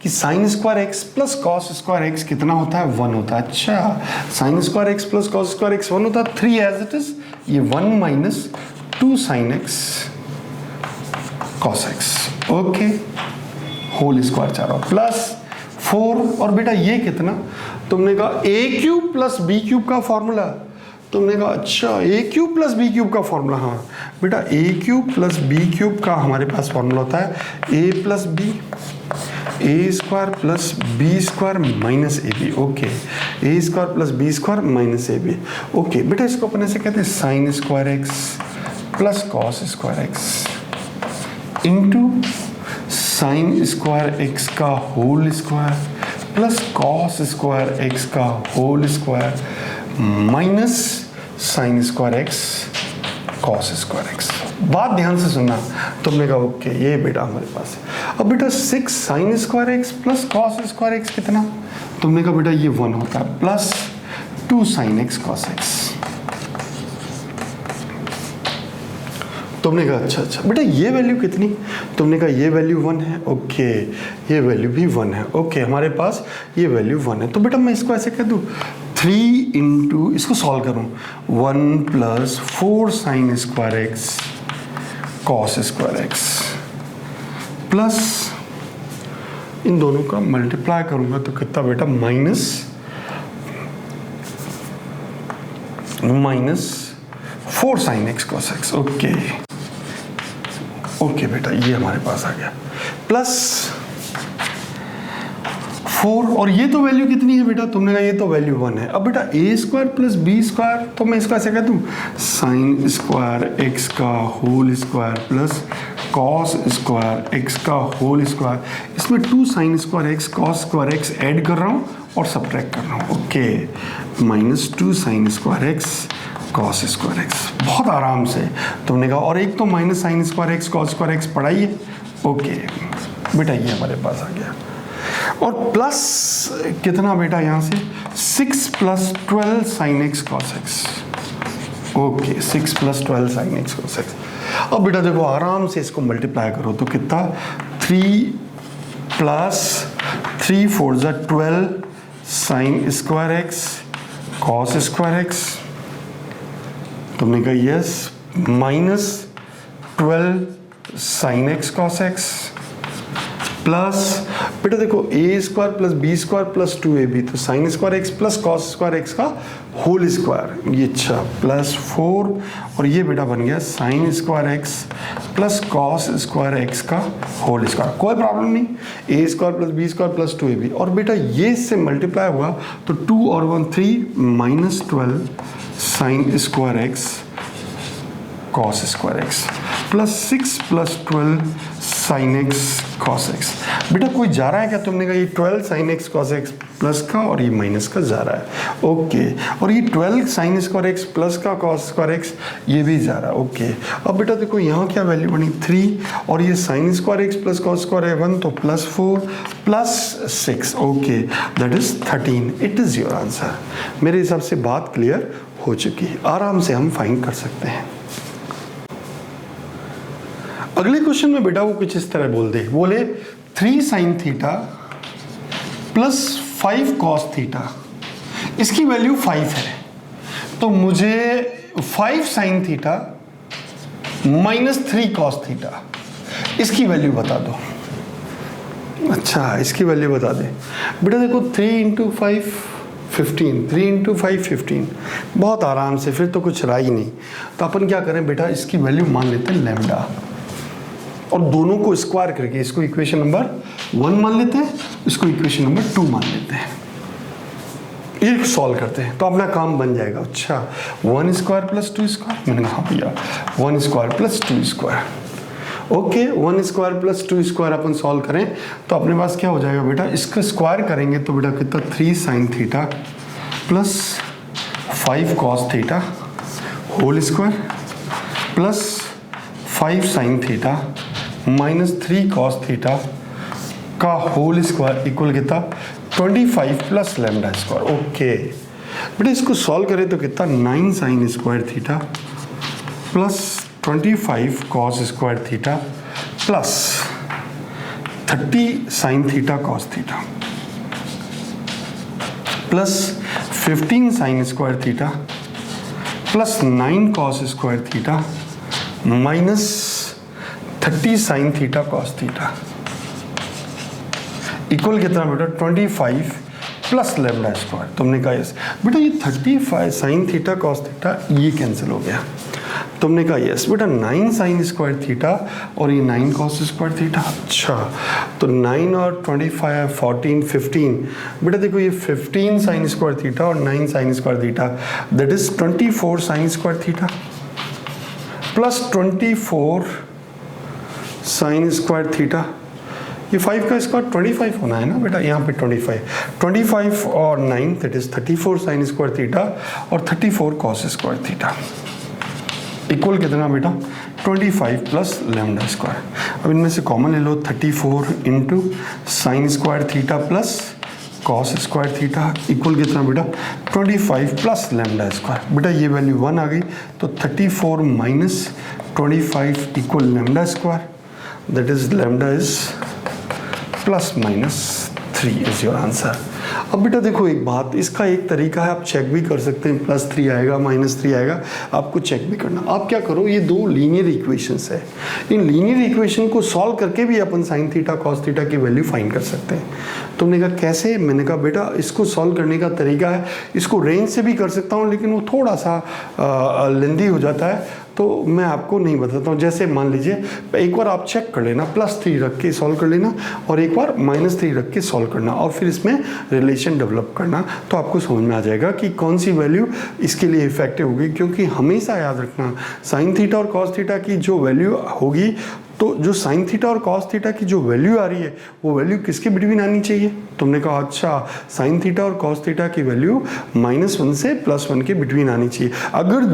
कि sine square x plus cos square x कितना होता है, 1 होता है। अच्छा sine square x plus cos square x 1 होता है, 3 एज इट इज, ये 1 minus 2 sine x cos x, okay, whole square चारों प्लस 4। और बेटा ये कितना, तुमने कहा A cube plus B cube का फॉर्मूला। तुमने कहा अच्छा A cube plus B cube का फॉर्मूला, हाँ बेटा a cube plus B cube का हमारे पास फॉर्मूला होता है a plus b, a square plus B square minus a b, okay, a square plus B square minus a b, okay. बेटा इसको अपने से कहते हैं sine square x plus cos square x into sine square x का whole square plus cos square x का whole square minus sine square x cos square x. बात ध्यान से सुनना। तुमने कहा ओके ये बेटा हमारे पास है। अब बेटा 6 sign square x plus cos square x कितना, तुमने कहा बेटा ये 1 होता है, plus 2 sine x cos x. तुमने कहा अच्छा बेटा ये वैल्यू कितनी, तुमने कहा ये वैल्यू 1 है, ओके, ये वैल्यू भी 1 है, ओके, हमारे पास ये वैल्यू 1 है। तो बेटा मैं इसको ऐसे कह दूँ 3 इंटू, इसको सॉल्व करूँ, 1 plus 4 sine square x cos square x plus इन दोनों का मल्टीप्लाई करूँगा तो कितना बेटा minus 4 sine x cos x, okay okay बेटा ये हमारे पास आ गया, प्लस 4। और ये तो वैल्यू कितनी है बेटा, तुमने कहा ये तो वैल्यू 1 है। अब बेटा A square plus B square, तो मैं इसको ऐसे कह दूँ साइन स्क्वायर एक्स का whole square plus cos square x का होल स्क्वायर, इसमें 2 sine square x cos square x add कर रहा हूँ और सब्ट्रैक्ट कर रहा हूँ, okay, minus 2 sine square x cos square x. बहुत आराम से तुमने कहा, और एक तो minus sine square x cos square x पढ़ा ही है, ओके बेटा ये हमारे पास आ गया। और प्लस कितना बेटा यहाँ से 6 plus 12 sine x cos x, okay, 6 plus 12 sine x cos x. अब बेटा देखो आराम से इसको मल्टीप्लाई करो तो कितना 3 प्लस 3 4 जा 12 sine square x cos square x, तुमने कहा yes, minus 12 sine x cos x plus बेटा देखो a square plus B square plus 2ab, तो sine square x plus cos square x का होल स्क्वायर, ये अच्छा, प्लस 4। और ये बेटा बन गया sine square x plus cos square x का होल स्क्वायर, कोई प्रॉब्लम नहीं, a square plus B square plus 2ab। और बेटा ये इससे मल्टीप्लाई हुआ तो 2 और 1 3 minus 12 sine square x cos square x plus 6 plus 12 sine x cos x. बेटा कोई जा रहा है क्या, तुमने कहा ये 12 sine x cos x plus का और ये माइनस का जा रहा है, ओके, और ये 12 साइन स्क्वायर एक्स प्लस का कॉस स्क्वायर एक्स ये भी जा रहा है, ओके। अब बेटा देखो यहाँ क्या वैल्यू बनी 3, और ये sign square x plus cos square 1, तो plus 4 plus 6, okay, that is 13। It is your answer. मेरे हिसाब से बात क्लियर हो चुकी है, आराम से हम फाइंड कर सकते हैं। अगले क्वेश्चन में बेटा वो कुछ इस तरह बोले 3 sine theta plus 5 cos theta, इसकी वैल्यू 5 है, तो मुझे 5 sine theta minus 3 cos theta इसकी वैल्यू बता दो। अच्छा इसकी वैल्यू बता दे बेटा, देखो 3 इंटू 5 15, 3 इंटू 5 15, बहुत आराम से, फिर तो कुछ रहा ही नहीं। तो अपन क्या करें बेटा, इसकी वैल्यू मान लेते हैं लैम्डा, और दोनों को स्क्वायर करके इसको इक्वेशन नंबर 1 मान लेते हैं, इसको इक्वेशन नंबर 2 मान लेते हैं, ये सॉल्व करते हैं तो अपना काम बन जाएगा। अच्छा 1 स्क्वायर प्लस 2 स्क्वायर, मैंने कहा भैया 1 square plus 2 square, okay, 1 square plus 2 square upon solve करें तो अपने पास क्या हो जाएगा बेटा, इसका स्क्वायर करेंगे तो बेटा कितना 3 sine theta plus 5 cos theta whole square plus 5 sine theta minus 3 cos theta का होल स्क्वायर इक्वल कितना 25 प्लस लैम्डा स्क्वायर, ओके। बेटा इसको सॉल्व करें तो कितना 9 sign square theta plus 25 cos square theta plus 30 sign theta cos theta plus 15 sign square theta plus 9 cos square theta minus 30 sign theta cos theta equal कितना बेटा 25 plus lambda square. तुमने कहा yes बेटा, ये 35 sign theta cos theta ये cancel हो गया। तुमने कहा यस बेटा, 9 साइन स्क्वायर थीटा और ये 9 कॉस स्क्वायर थीटा। अच्छा, तो 9 और 25 14 15 बेटा देखो, ये 15 साइन स्क्वायर थीटा और 9 sign square theta that is 24 sign square theta plus 24 sign square theta. ये 5 का स्क्वायर 25 होना है ना बेटा, यहाँ पे 25 और 9 that is 34 sign square theta और 34 कॉस स्क्वायर थीटा इक्वल कितना बेटा 25 प्लस लेमडा स्क्वायर। अब इनमें से कॉमन ले लो, 34 into sine square theta plus cos square theta equal कितना बेटा 25 प्लस लेमडा स्क्वायर। बेटा ये वैल्यू 1 आ गई, तो 34 minus 25 equal lambda square that is lambda is plus minus 3 is your answer. अब बेटा देखो एक बात, इसका एक तरीका है, आप चेक भी कर सकते हैं, +3 आएगा -3 आएगा, आपको चेक भी करना। आप क्या करो, ये 2 लीनियर इक्वेशंस है, इन लीनियर इक्वेशन को सॉल्व करके भी अपन साइन थीटा कॉस थीटा की वैल्यू फाइंड कर सकते हैं। तुमने कहा कैसे? मैंने कहा बेटा इसको सॉल्व करने का तरीका है, इसको रेंज से भी कर सकता हूँ लेकिन वो थोड़ा सा लेंदी हो जाता है, तो मैं आपको नहीं बताता हूँ। जैसे मान लीजिए एक बार आप चेक कर लेना, +3 रख के सॉल्व कर लेना और एक बार -3 रख के सॉल्व करना और फिर इसमें रिलेशन डेवलप करना, तो आपको समझ में आ जाएगा कि कौन सी वैल्यू इसके लिए इफेक्टिव होगी। क्योंकि हमेशा याद रखना, साइन थीटा और कॉस थीटा की जो वैल्यू होगी, तो जो साइन थीटा और कॉस थीटा की जो वैल्यू आ रही है वो वैल्यू किसके बिटवीन आनी चाहिए? तुमने कहा अच्छा, साइन थीटा और कॉस थीटा की वैल्यू -1 से +1 के बिटवीन आनी चाहिए। अगर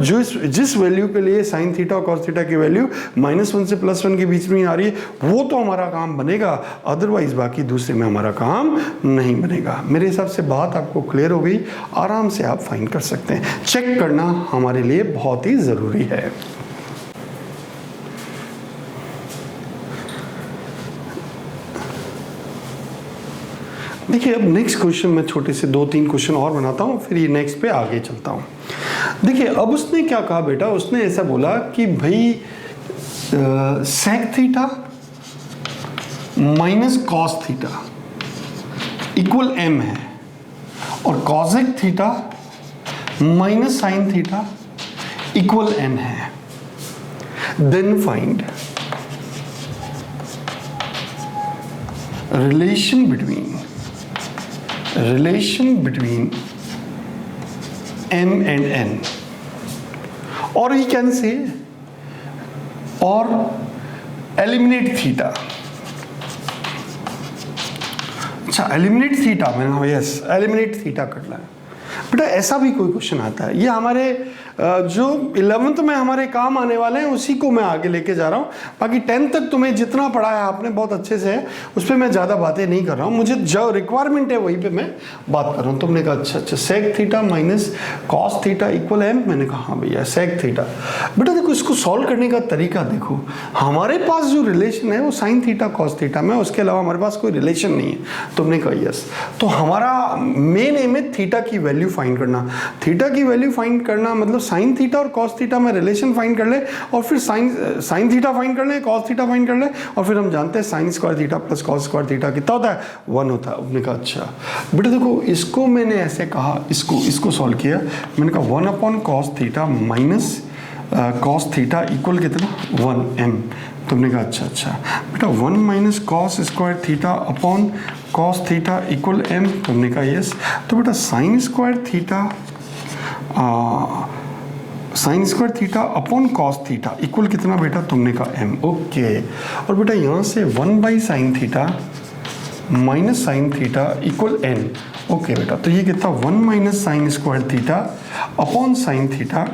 जिस वैल्यू के लिए साइन थीटा और कॉस थीटा की वैल्यू -1 से +1 के बीच में आ रही है वो तो हमारा काम बनेगा, अदरवाइज बाकी दूसरे में हमारा काम नहीं बनेगा। मेरे हिसाब से बात आपको क्लियर हो गई, आराम से आप फाइंड कर सकते हैं। चेक करना हमारे लिए बहुत ही ज़रूरी है। देखिए अब नेक्स्ट क्वेश्चन में छोटे से 2-3 क्वेश्चन और बनाता हूँ, फिर ये नेक्स्ट पे आगे चलता हूँ। देखिए अब उसने क्या कहा बेटा, उसने ऐसा बोला कि भाई sec theta minus cos theta equal m है और cosec theta minus sine theta equal n है। Then find relation between m and n, or we can say or eliminate theta। अच्छा eliminate theta, मैंने यस eliminate theta करना है बेटा। ऐसा भी कोई क्वेश्चन आता है, ये हमारे जो 11th में हमारे काम आने वाले हैं उसी को मैं आगे लेके जा रहा हूँ। बाकी 10th तक तुम्हें जितना पढ़ा है आपने बहुत अच्छे से है, उस पर मैं ज़्यादा बातें नहीं कर रहा हूँ, मुझे जो रिक्वायरमेंट है वहीं पे मैं बात कर रहा हूँ। तुमने कहा अच्छा sec theta minus cos theta equal m, मैंने कहा हाँ भैया सेक थीटा। बेटा देखो इसको सॉल्व करने का तरीका देखो, हमारे पास जो रिलेशन है वो साइन थीटा कॉस थीटा में, उसके अलावा हमारे पास कोई रिलेशन नहीं है। तुमने कहा यस, तो हमारा मेन एम है थीटा की वैल्यू फाइंड करना। थीटा की वैल्यू फाइंड करना मतलब साइन थीटा और कॉस थीटा में रिलेशन फाइंड कर ले और फिर साइन थीटा फाइंड कर ले, कॉस थीटा फाइंड कर ले, और फिर हम जानते हैं sine square theta plus cos square theta कितना होता है? 1 होता है। हमने कहा अच्छा बेटा देखो इसको मैंने ऐसे कहा, इसको सॉल्व किया, मैंने कहा 1 cos theta minus cos theta equal कितना 1m। तुमने कहा अच्छा बेटा 1 minus cos square theta upon cos theta equal m। तुमने कहा यस, तो बेटा sine square theta upon cos theta equal कितना बेटा? तुमने कहा m। ओके, और बेटा यहाँ से 1 by sine theta minus sine theta equal n। Okay बेटा, तो ये कितना 1 minus sine square theta upon sine theta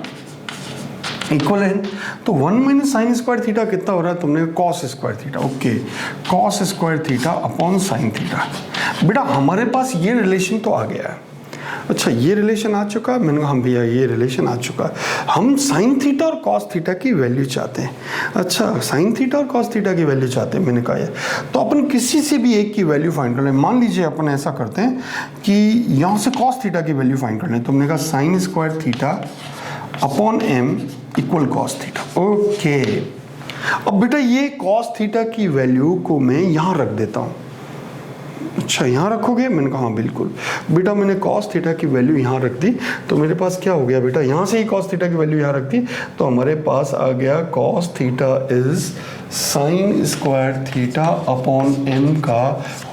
equal n। तो 1 माइनस साइन स्क्वायर थीटा कितना हो रहा है? तुमने cos square theta. Okay, cos square theta upon sine theta. बेटा हमारे पास ये रिलेशन तो आ गया है, अच्छा ये रिलेशन आ चुका, मैंने कहा हाँ भैया ये रिलेशन आ चुका। हम साइन थीटा और कॉस थीटा की वैल्यू चाहते हैं। अच्छा साइन थीटा और कॉस थीटा की वैल्यू चाहते हैं, मैंने कहा ये तो अपन किसी से भी एक की वैल्यू फाइंड कर लें। मान लीजिए अपन ऐसा करते हैं कि यहाँ से कॉस थीटा की वैल्यू फाइंड कर लें, तो हमने कहा sine square theta upon M equal cos theta. Okay अब बेटा ये कॉस थीटा की वैल्यू को मैं यहाँ रख देता हूँ। अच्छा यहाँ रखोगे, मैंने कहा हाँ बिल्कुल बेटा। मैंने कॉस थीटा की वैल्यू यहाँ रख दी तो मेरे पास क्या हो गया बेटा, यहाँ से ही कॉस थीटा की वैल्यू यहाँ रख दी तो हमारे पास आ गया cos theta is sine square theta upon m का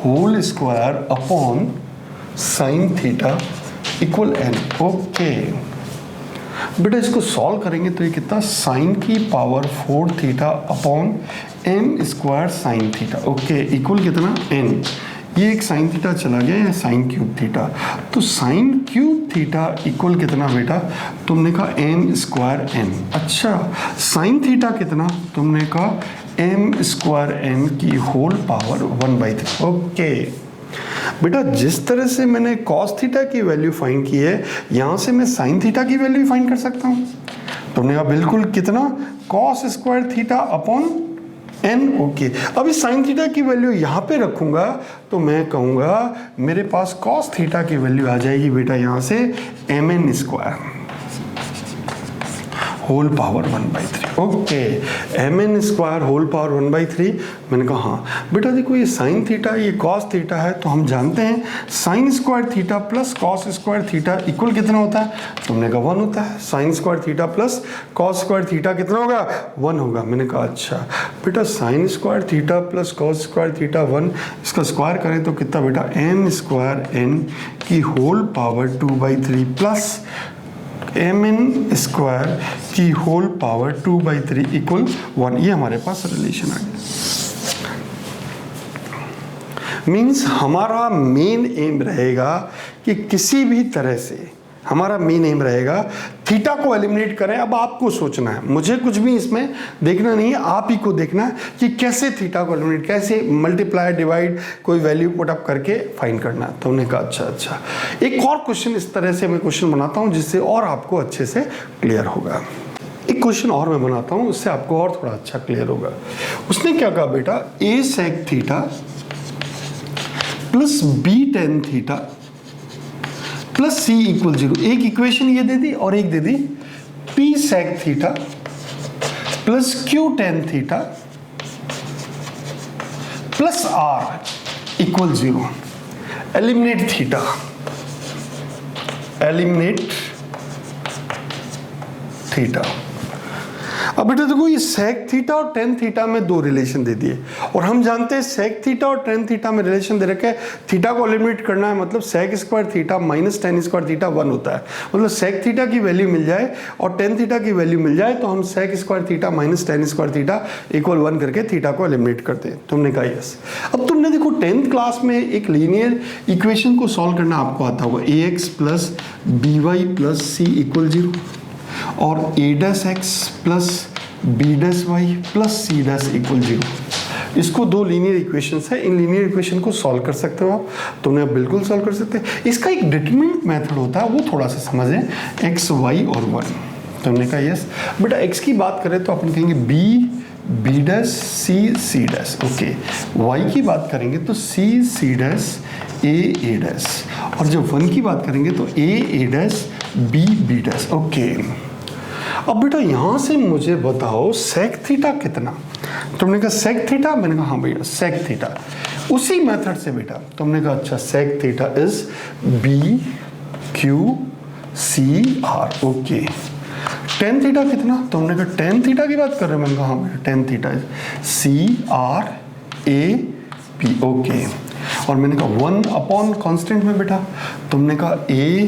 whole square upon sine theta equal n. Okay बेटा इसको सॉल्व करेंगे तो ये कितना, साइन की power 4 theta upon m square sine theta. Okay equal कितना एन, ये एक साइन थीटा चला गया या साइन क्यूब थीटा, तो साइन क्यूब थीटा इक्वल कितना बेटा, तुमने कहा एम स्क्वायर एन। अच्छा साइन थीटा कितना, तुमने कहा एम स्क्वायर एन की होल पावर 1/3। ओके बेटा जिस तरह से मैंने कॉस थीटा की वैल्यू फाइंड की है, यहाँ से मैं साइन थीटा की वैल्यू फाइंड कर सकता हूँ। तुमने कहा बिल्कुल कितना, cos square theta upon N. Okay अब इस साइन थीटा की वैल्यू यहाँ पे रखूंगा तो मैं कहूँगा मेरे पास कॉस थीटा की वैल्यू आ जाएगी बेटा यहाँ से M N square whole power 1/3। Okay M N square whole power 1/3। मैंने कहा हाँ बेटा देखो ये साइन थीटा ये कॉस थीटा है, तो हम जानते हैं sine square theta plus cos square theta equal कितना होता है, तुमने कहा 1 होता है। Sine square theta plus cos square theta कितना होगा, 1 होगा। मैंने कहा अच्छा बेटा sine square theta plus cos square theta 1, इसका स्क्वायर करें तो कितना बेटा, एम स्क्वायर एन की whole power 2/3 plus M N square की होल पावर 2/3 इक्वल 1। ये हमारे पास रिलेशन आ गया। मीन्स हमारा मेन एम रहेगा कि किसी भी तरह से हमारा मेन एम रहेगा थीटा को एलिमिनेट करें। अब आपको सोचना है, मुझे कुछ भी इसमें देखना नहीं है, आप ही को देखना है कि कैसे थीटा को एलिमिनेट, कैसे मल्टीप्लाई डिवाइड कोई वैल्यू पुट अप करके फाइंड करना है। तो उन्होंने कहा अच्छा एक और क्वेश्चन इस तरह से मैं क्वेश्चन बनाता हूँ जिससे और आपको अच्छे से क्लियर होगा। एक क्वेश्चन और मैं बनाता हूँ उससे आपको और थोड़ा अच्छा क्लियर होगा। उसने क्या कहा बेटा, a sec theta plus b tan theta plus c equal 0। एक इक्वेशन ये दे दी और एक दे दी p sec theta plus q tan theta plus r equal 0। Eliminate theta, eliminate theta. अब बेटा देखो ये सेक थीटा और टेन थीटा में दो रिलेशन दे दिए और हम जानते हैं सेक थीटा और टेन थीटा में रिलेशन दे रखे, थीटा को एलिमिनेट करना है मतलब sec square theta minus tan square theta 1 होता है। मतलब सेक थीटा की वैल्यू मिल जाए और टेन थीटा की वैल्यू मिल जाए तो हम sec square theta minus tan square theta equal 1 करके थीटा को एलिमिनेट करते हैं। तुमने कहा यस। अब तुमने देखो 10th क्लास में एक लीनियर इक्वेशन को सॉल्व करना आपको आता होगा, a x plus b y plus c equal 0 और a dash x plus b dash y plus c dash equal 0। इसको दो लीनियर इक्वेशंस है, इन लीनियर इक्वेशन को सॉल्व कर सकते हो आप। तुमने अब बिल्कुल सॉल्व कर सकते हैं। इसका एक डिटरमिनेंट मेथड होता है, वो थोड़ा सा समझें, एक्स वाई और 1। तुमने कहा यस। बेटा एक्स की बात करें तो अपन कहेंगे B dash C dash. Okay Y की बात करेंगे तो सी डैश ए डैश, और जब 1 की बात करेंगे तो ए डैश बी डैश। ओके अब बेटा यहाँ से मुझे बताओ सेक थीटा कितना। तुमने कहा सेक थीटा, मैंने कहा हाँ भैया सेक थीटा। उसी मेथड से बेटा तुमने कहा अच्छा sec theta is B Q C R. Okay tan theta कितना, तुमने कहा टेन थीटा की बात कर रहे हो, मैंने कहा हाँ भैया tan theta is C R A P. Okay और मैंने कहा 1 अपॉन कांस्टेंट में बेटा तुमने कहा A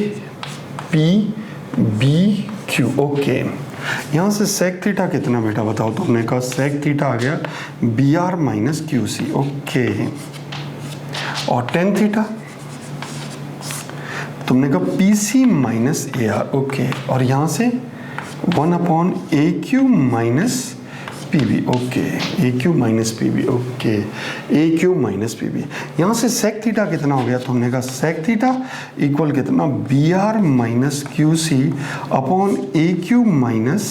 P B Q. Okay यहाँ से सेक थीटा कितना बेटा बताओ, तुमने कहा सेक थीटा आ गया b are minus Q c. Okay और टेन थीटा तुमने कहा पी सी माइनस ए आर। ओके और यहाँ से 1 upon A Q minus P B, okay, a Q minus P B, okay, a Q minus P b. यहाँ से सेक थीटा कितना हो गया, तो हमने कहा सेक थीटा इक्वल कितना, B are minus Q C upon A Q minus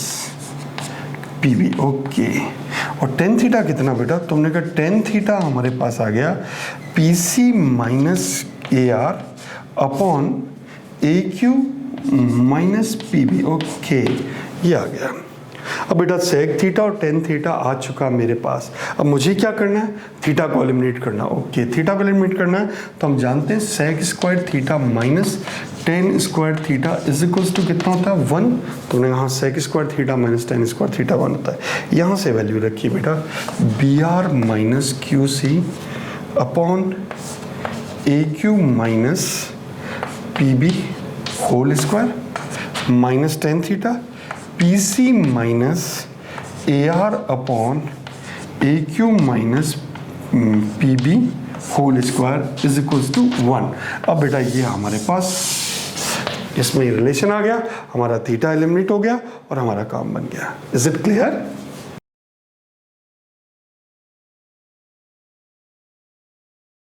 P B, okay. और टेन थीटा कितना बेटा, तो हमने कहा टेन थीटा हमारे पास आ गया पी सी माइनस ए आर अपॉन ए Q minus P B, okay, ये आ गया। अब बेटा सेक थीटा और टेन थीटा आ चुका मेरे पास। अब मुझे क्या करना है, थीटा को एलिमिनेट करना, ओके, थीटा को एलिमिनेट करना है तो हम जानते हैं sec square theta minus tan square theta is equals to कितना होता है, 1। तो हमने यहाँ sec square theta minus tan square theta 1 होता है। यहाँ से वैल्यू रखिए बेटा, B are minus Q C upon A Q minus P B whole square minus tan theta P C minus A R upon A Q minus P B whole square is equals to 1। अब बेटा ये हमारे पास इसमें relation आ गया, हमारा theta eliminate हो गया और हमारा काम बन गया। Is it clear?